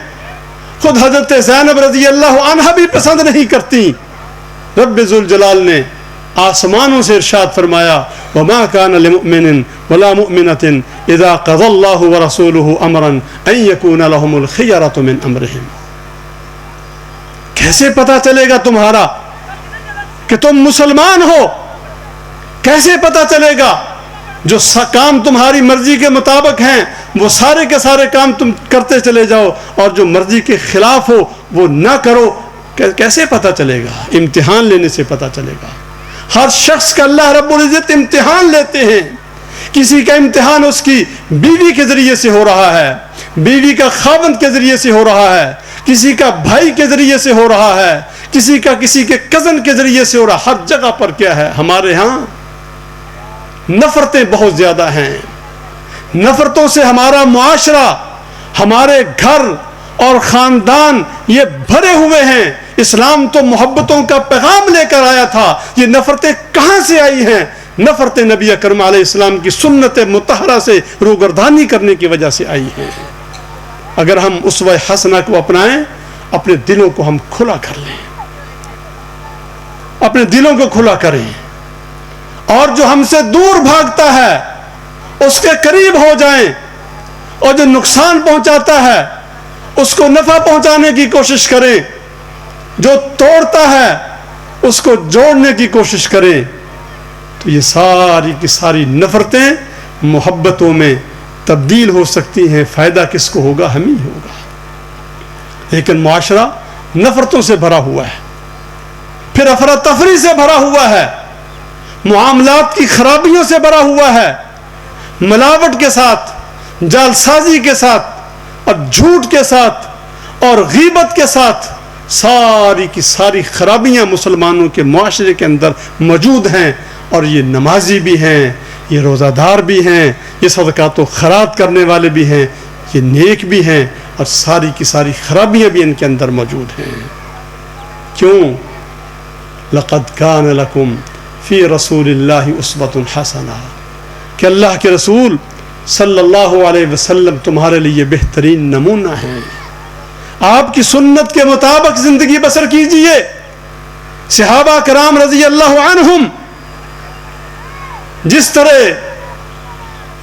خود حضرت زینب رضی اللہ عنہ بھی پسند نہیں کرتی. رب ذوالجلال نے آسمانوں سے ارشاد فرمایا وَمَا كَانَ لِمُؤْمِنٍ وَلَا مُؤْمِنَةٍ إِذَا قَضَى اللَّهُ وَرَسُولُهُ أَمْرًا أَن يَكُونَ لَهُمُ الْخِيَرَةُ مِنْ أَمْرِهِمْ. کیسے پتا چلے گا تمہارا کہ تم مسلمان ہو؟ کیسے پتا چلے گا؟ جو کام تمہاری مرضی کے مطابق ہیں وہ سارے کے سارے کام تم کرتے چلے جاؤ, اور جو مرضی کے خلاف ہو وہ نہ کرو. کیسے پتا چلے گا؟ امتحان لینے سے پتا چلے گا. ہر شخص کا اللہ رب العزت امتحان لیتے ہیں. کسی کا امتحان اس کی بیوی کے ذریعے سے ہو رہا ہے, بیوی کا خاوند کے ذریعے سے ہو رہا ہے, کسی کا بھائی کے ذریعے سے ہو رہا ہے, کسی کا کسی کے کزن کے ذریعے سے ہو رہا. ہر جگہ پر کیا ہے؟ ہمارے ہاں نفرتیں بہت زیادہ ہیں. نفرتوں سے ہمارا معاشرہ, ہمارے گھر اور خاندان یہ بھرے ہوئے ہیں. اسلام تو محبتوں کا پیغام لے کر آیا تھا, یہ نفرتیں کہاں سے آئی ہیں؟ نفرتیں نبی اکرم علیہ السلام کی سنت مطہرہ سے روگردانی کرنے کی وجہ سے آئی ہیں. اگر ہم اسوہ حسنہ کو اپنائیں, اپنے دلوں کو ہم کھلا کر لیں, اپنے دلوں کو کھلا کریں, اور جو ہم سے دور بھاگتا ہے اس کے قریب ہو جائیں, اور جو نقصان پہنچاتا ہے اس کو نفع پہنچانے کی کوشش کریں, جو توڑتا ہے اس کو جوڑنے کی کوشش کریں. تو یہ ساری کی ساری نفرتیں محبتوں میں تبدیل ہو سکتی ہیں. فائدہ کس کو ہوگا؟ ہم ہی ہوگا. لیکن معاشرہ نفرتوں سے بھرا ہوا ہے, پھر افراتفری سے بھرا ہوا ہے, معاملات کی خرابیوں سے بھرا ہوا ہے, ملاوٹ کے ساتھ, جعلسازی کے ساتھ, اور جھوٹ کے ساتھ, اور غیبت کے ساتھ. ساری کی ساری خرابیاں مسلمانوں کے معاشرے کے اندر موجود ہیں. اور یہ نمازی بھی ہیں, یہ روزہ دار بھی ہیں, یہ صدقات و خیرات کرنے والے بھی ہیں, یہ نیک بھی ہیں, اور ساری کی ساری خرابیاں بھی ان کے اندر موجود ہیں. کیوں؟ لَقَدْ كَانَ لَكُمْ فِي رَسُولِ اللَّهِ أُسْوَةٌ حَسَنَةٌ, کہ اللہ کے رسول صلی اللہ علیہ وسلم تمہارے لیے بہترین نمونہ ہیں. آپ کی سنت کے مطابق زندگی بسر کیجئے. صحابہ کرام رضی اللہ عنہم جس طرح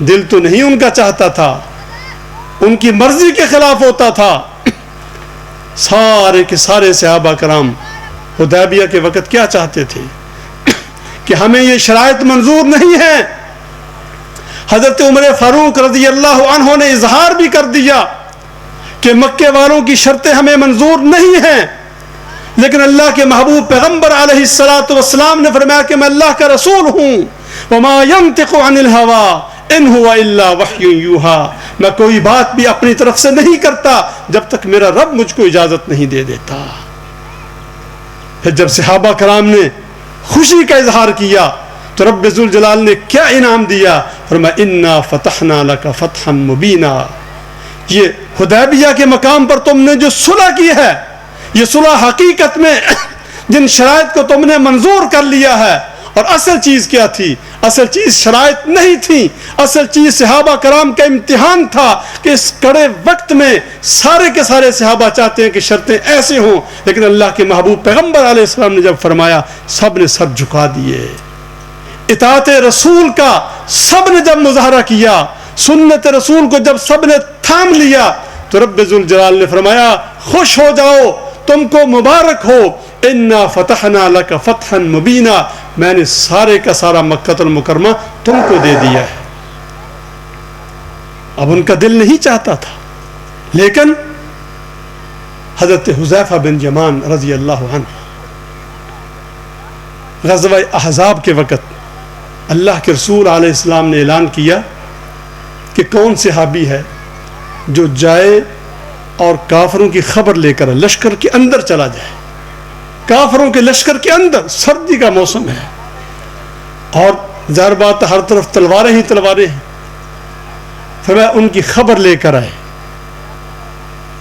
دل تو نہیں ان کا چاہتا تھا, ان کی مرضی کے خلاف ہوتا تھا. سارے کے سارے صحابہ کرام حدیبیہ کے وقت کیا چاہتے تھے کہ ہمیں یہ شرائط منظور نہیں ہے. حضرت عمر فاروق رضی اللہ عنہ نے اظہار بھی کر دیا کہ مکے والوں کی شرطیں ہمیں منظور نہیں ہیں. لیکن اللہ کے محبوب پیغمبر علیہ الصلوۃ والسلام نے فرمایا کہ میں اللہ کا رسول ہوں, وما ينطق عن الهوى ان هو الا وحی یوحى, میں کوئی بات بھی اپنی طرف سے نہیں کرتا جب تک میرا رب مجھ کو اجازت نہیں دے دیتا. پھر جب صحابہ کرام نے خوشی کا اظہار کیا تو رب ذوالجلال نے کیا انعام دیا؟ فرمایا انا فتحنا لك فتحا مبینا. یہ حدیبیہ کے مقام پر تم نے جو صلح کی ہے, یہ صلح حقیقت میں جن شرائط کو تم نے منظور کر لیا ہے. اور اصل چیز کیا تھی؟ اصل چیز شرائط نہیں تھی, اصل چیز صحابہ کرام کا امتحان تھا کہ اس کڑے وقت میں سارے کے سارے صحابہ چاہتے ہیں کہ شرطیں ایسے ہوں, لیکن اللہ کے محبوب پیغمبر علیہ السلام نے جب فرمایا سب نے سر جھکا دیے. اطاعت رسول کا سب نے جب مظاہرہ کیا, سنت رسول کو جب سب نے تھام لیا, تو رب ذوالجلال نے فرمایا خوش ہو جاؤ, تم کو مبارک ہو, انا فتحنا لک فتحا مبینا, میں نے سارے کا سارا مکہ المکرمہ تم کو دے دیا ہے. اب ان کا دل نہیں چاہتا تھا, لیکن حضرت حذیفہ بن یمان رضی اللہ عنہ غزوہ احزاب کے وقت اللہ کے رسول علیہ السلام نے اعلان کیا کہ کون صحابی ہے جو جائے اور کافروں کی خبر لے کر لشکر کے اندر چلا جائے، کافروں کے لشکر کے اندر، سردی کا موسم ہے اور ظاہر بات ہر طرف تلواریں ہی تلواریں ہیں، فرمایا ان کی خبر لے کر آئے۔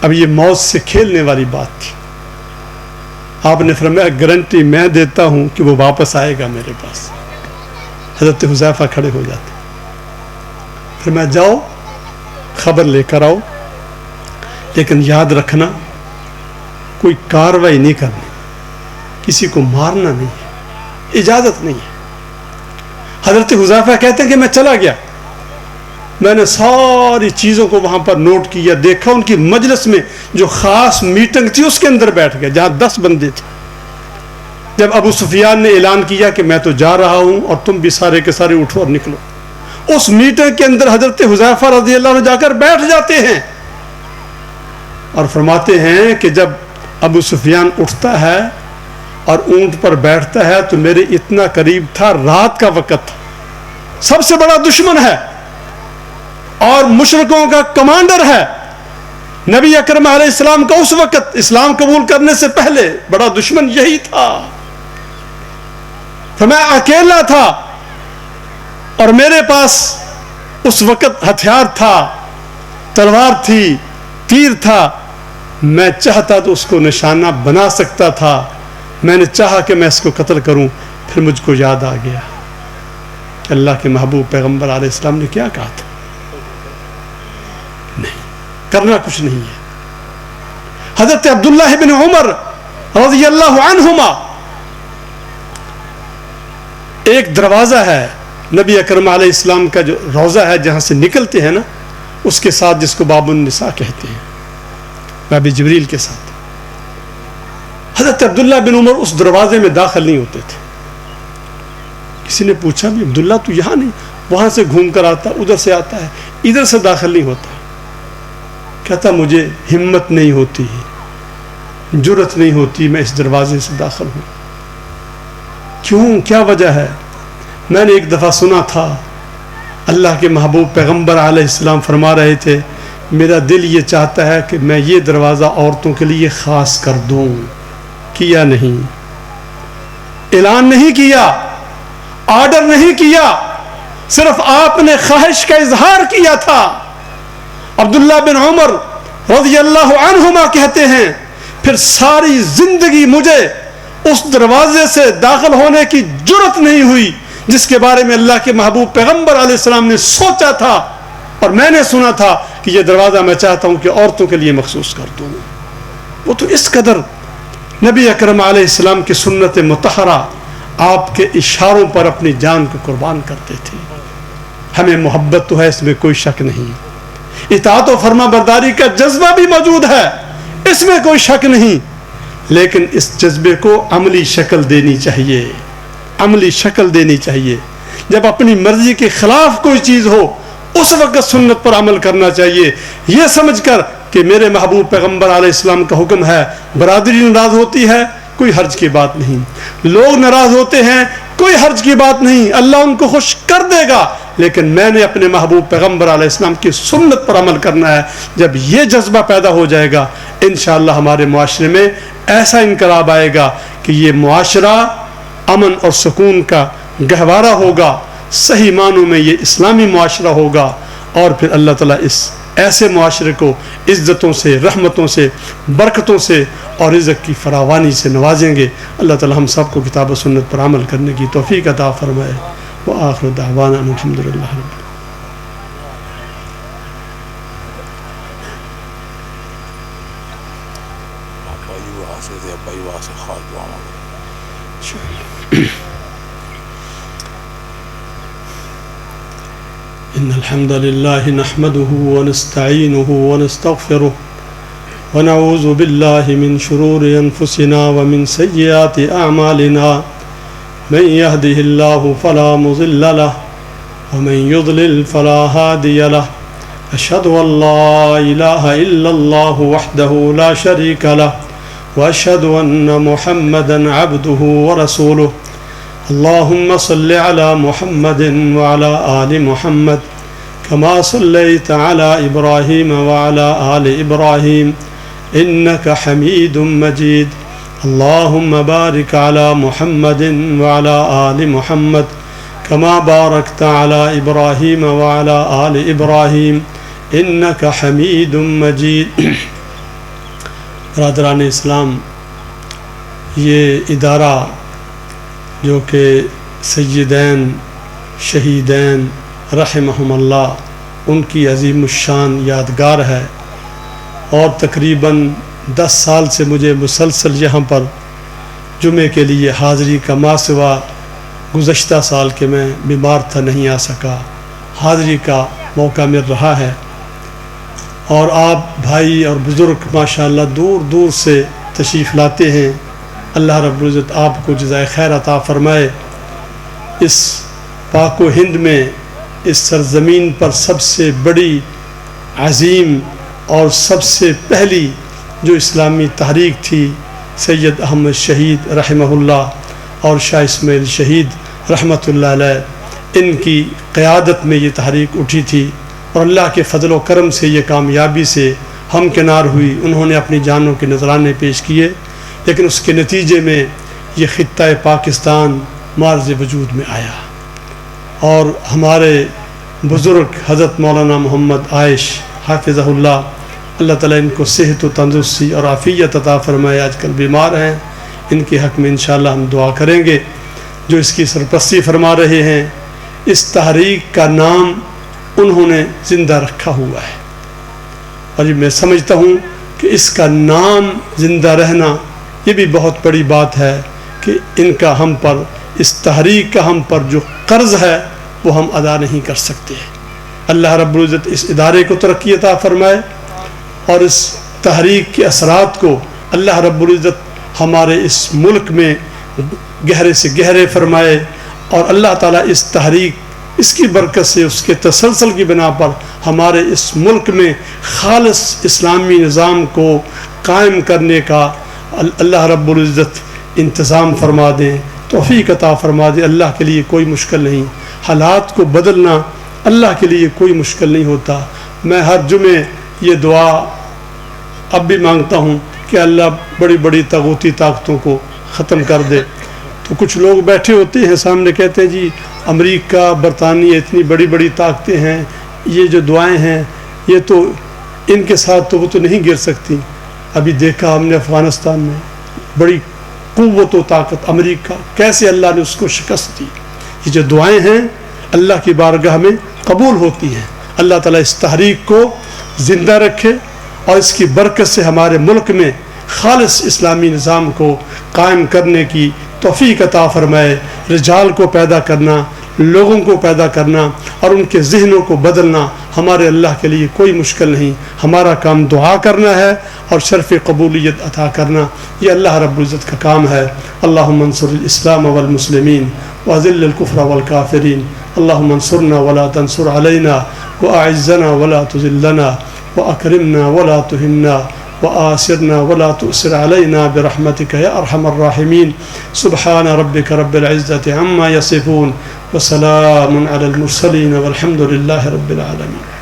اب یہ موت سے کھیلنے والی بات تھی۔ آپ نے فرمایا گارنٹی میں دیتا ہوں کہ وہ واپس آئے گا میرے پاس۔ حضرت حذیفہ کھڑے ہو جاتے، فرمایا جاؤ خبر لے کر آؤ، لیکن یاد رکھنا کوئی کاروائی نہیں کرنی، کسی کو مارنا نہیں ہے، اجازت نہیں ہے۔ حضرت حذیفہ کہتے ہیں کہ میں چلا گیا، میں نے ساری چیزوں کو وہاں پر نوٹ کیا، دیکھا ان کی مجلس میں جو خاص میٹنگ تھی اس کے اندر بیٹھ گیا جہاں 10 بندے تھے۔ جب ابو سفیان نے اعلان کیا کہ میں تو جا رہا ہوں اور تم بھی سارے کے سارے اٹھو اور نکلو، اس میٹنگ کے اندر حضرت حذیفہ رضی اللہ عنہ جا کر بیٹھ جاتے ہیں اور فرماتے ہیں کہ جب ابو سفیان اٹھتا ہے اور اونٹ پر بیٹھتا ہے تو میرے اتنا قریب تھا، رات کا وقت تھا، سب سے بڑا دشمن ہے اور مشرکوں کا کمانڈر ہے، نبی اکرم علیہ السلام کا اس وقت اسلام قبول کرنے سے پہلے بڑا دشمن یہی تھا۔ میں اکیلا تھا اور میرے پاس اس وقت ہتھیار تھا، تلوار تھی، تیر تھا، میں چاہتا تو اس کو نشانہ بنا سکتا تھا، میں نے چاہا کہ میں اس کو قتل کروں، پھر مجھ کو یاد آ گیا کہ اللہ کے محبوب پیغمبر علیہ السلام نے کیا کہا تھا، نہیں کرنا کچھ نہیں ہے۔ حضرت عبداللہ بن عمر رضی اللہ عنہما، ایک دروازہ ہے نبی اکرم علیہ السلام کا جو روضہ ہے جہاں سے نکلتے ہیں نا، اس کے ساتھ جس کو باب النساء کہتے ہیں، باب جبریل کے ساتھ، حضرت عبداللہ بن عمر اس دروازے میں داخل نہیں ہوتے تھے۔ کسی نے پوچھا بھی عبداللہ تو یہاں نہیں، وہاں سے گھوم کر آتا، ادھر سے آتا ہے، ادھر سے داخل نہیں ہوتا۔ کہتا مجھے ہمت نہیں ہوتی، جرت نہیں ہوتی میں اس دروازے سے داخل ہوں۔ کیوں؟ کیا وجہ ہے؟ میں نے ایک دفعہ سنا تھا اللہ کے محبوب پیغمبر علیہ السلام فرما رہے تھے میرا دل یہ چاہتا ہے کہ میں یہ دروازہ عورتوں کے لیے خاص کر دوں، کیا نہیں، اعلان نہیں کیا، آرڈر نہیں کیا، صرف آپ نے خواہش کا اظہار کیا تھا۔ عبداللہ بن عمر رضی اللہ عنہما کہتے ہیں پھر ساری زندگی مجھے اس دروازے سے داخل ہونے کی جرت نہیں ہوئی جس کے بارے میں اللہ کے محبوب پیغمبر علیہ السلام نے سوچا تھا اور میں نے سنا تھا کہ یہ دروازہ میں چاہتا ہوں کہ عورتوں کے لیے مخصوص کر دوں۔ وہ تو اس قدر نبی اکرم علیہ السلام کی سنت مطہرہ، آپ کے اشاروں پر اپنی جان کو قربان کرتے تھے۔ ہمیں محبت تو ہے، اس میں کوئی شک نہیں، اطاعت و فرما برداری کا جذبہ بھی موجود ہے، اس میں کوئی شک نہیں، لیکن اس جذبے کو عملی شکل دینی چاہیے، عملی شکل دینی چاہیے۔ جب اپنی مرضی کے خلاف کوئی چیز ہو اس وقت سنت پر عمل کرنا چاہیے، یہ سمجھ کر کہ میرے محبوب پیغمبر علیہ السلام کا حکم ہے، برادری ناراض ہوتی ہے کوئی حرج کی بات نہیں، لوگ ناراض ہوتے ہیں کوئی حرج کی بات نہیں، اللہ ان کو خوش کر دے گا، لیکن میں نے اپنے محبوب پیغمبر علیہ السلام کی سنت پر عمل کرنا ہے۔ جب یہ جذبہ پیدا ہو جائے گا انشاءاللہ ہمارے معاشرے میں ایسا انقلاب آئے گا کہ یہ معاشرہ امن اور سکون کا گہوارہ ہوگا، صحیح معنوں میں یہ اسلامی معاشرہ ہوگا، اور پھر اللہ تعالیٰ اس ایسے معاشرے کو عزتوں سے، رحمتوں سے، برکتوں سے اور رزق کی فراوانی سے نوازیں گے۔ اللہ تعالیٰ ہم سب کو کتاب و سنت پر عمل کرنے کی توفیق عطا فرمائے۔ وآخر دعوانا الحمد للہ رب العالمین۔ إن الحمد لله نحمده ونستعينه ونستغفره ونعوذ بالله من شرور أنفسنا ومن سيئات أعمالنا من يهده الله فلا مضل له ومن يضلل فلا هادي له أشهد أن لا إله إلا الله وحده لا شريك له وأشهد أن محمدا عبده ورسوله اللهم صل على محمد وعلى آل محمد كما صليت على إبراهيم وعلى آل إبراهيم إنك حميد مجيد اللهم بارك على محمد وعلى آل محمد كما باركت على إبراهيم وعلى آل إبراهيم إنك حميد مجيد. برادران اسلام، یہ ادارہ جو کہ سیدین شہیدین رحمہم اللہ ان کی عظیم الشان یادگار ہے، اور تقریباً 10 سال سے مجھے مسلسل یہاں پر جمعے کے لیے حاضری کا ماسوا گزشتہ سال کے میں بیمار تھا نہیں آ سکا، حاضری کا موقع مل رہا ہے. اور آپ بھائی اور بزرگ ماشاءاللہ دور دور سے تشریف لاتے ہیں. اللہ رب العزت آپ کو جزائے خیر عطا فرمائے. اس پاک و ہند میں اس سرزمین پر سب سے بڑی عظیم اور سب سے پہلی جو اسلامی تحریک تھی سید احمد شہید رحمہ اللہ اور شاہ اسماعیل شہید رحمۃ اللہ علیہ، ان کی قیادت میں یہ تحریک اٹھی تھی، اور اللہ کے فضل و کرم سے یہ کامیابی سے ہمکنار ہوئی. انہوں نے اپنی جانوں کے نذرانے پیش کیے، لیکن اس کے نتیجے میں یہ خطہ پاکستان معرض وجود میں آیا. اور ہمارے بزرگ حضرت مولانا محمد عائش حافظہ اللہ، اللہ تعالیٰ ان کو صحت و تندرستی اور عافیت عطا فرمائے. آج کل بیمار ہیں، ان کے حق میں انشاءاللہ ہم دعا کریں گے. جو اس کی سرپرستی فرما رہے ہیں، اس تحریک کا نام انہوں نے زندہ رکھا ہوا ہے، اور یہ میں سمجھتا ہوں کہ اس کا نام زندہ رہنا یہ بھی بہت بڑی بات ہے کہ ان کا ہم پر، اس تحریک کا ہم پر جو قرض ہے وہ ہم ادا نہیں کر سکتے. اللہ رب العزت اس ادارے کو ترقی عطا فرمائے، اور اس تحریک کے اثرات کو اللہ رب العزت ہمارے اس ملک میں گہرے سے گہرے فرمائے. اور اللہ تعالیٰ اس تحریک، اس کی برکت سے، اس کے تسلسل کی بنا پر ہمارے اس ملک میں خالص اسلامی نظام کو قائم کرنے کا اللہ رب العزت انتظام فرما دیں، توفیق عطا فرما دیں. اللہ کے لیے کوئی مشکل نہیں، حالات کو بدلنا اللہ کے لیے کوئی مشکل نہیں ہوتا. میں ہر جمعے یہ دعا اب بھی مانگتا ہوں کہ اللہ بڑی بڑی طاغوتی طاقتوں کو ختم کر دے. تو کچھ لوگ بیٹھے ہوتے ہیں سامنے، کہتے ہیں جی امریکہ برطانیہ اتنی بڑی بڑی طاقتیں ہیں، یہ جو دعائیں ہیں یہ تو ان کے ساتھ تو وہ تو نہیں گر سکتی. ابھی دیکھا ہم نے افغانستان میں بڑی قوت و طاقت امریکہ، کیسے اللہ نے اس کو شکست دی. یہ جو دعائیں ہیں اللہ کی بارگاہ میں قبول ہوتی ہیں. اللہ تعالیٰ اس تحریک کو زندہ رکھے، اور اس کی برکت سے ہمارے ملک میں خالص اسلامی نظام کو قائم کرنے کی توفیق عطا فرمائے. رجال کو پیدا کرنا، لوگوں کو پیدا کرنا اور ان کے ذہنوں کو بدلنا ہمارے اللہ کے لیے کوئی مشکل نہیں. ہمارا کام دعا کرنا ہے اور شرف قبولیت عطا کرنا، یہ اللہ رب العزت کا کام ہے. اللہم انصر الاسلام والمسلمین واذل الکفر والکافرین. اللہم انصرنا ولا تنصر علینا واعزنا ولا تذلنا واکرمنا ولا تہنا وآسرنا ولا تؤسر علينا برحمتك يا أرحم الراحمين. سبحان ربك رب العزة عما يصفون وسلام على المرسلين والحمد لله رب العالمين.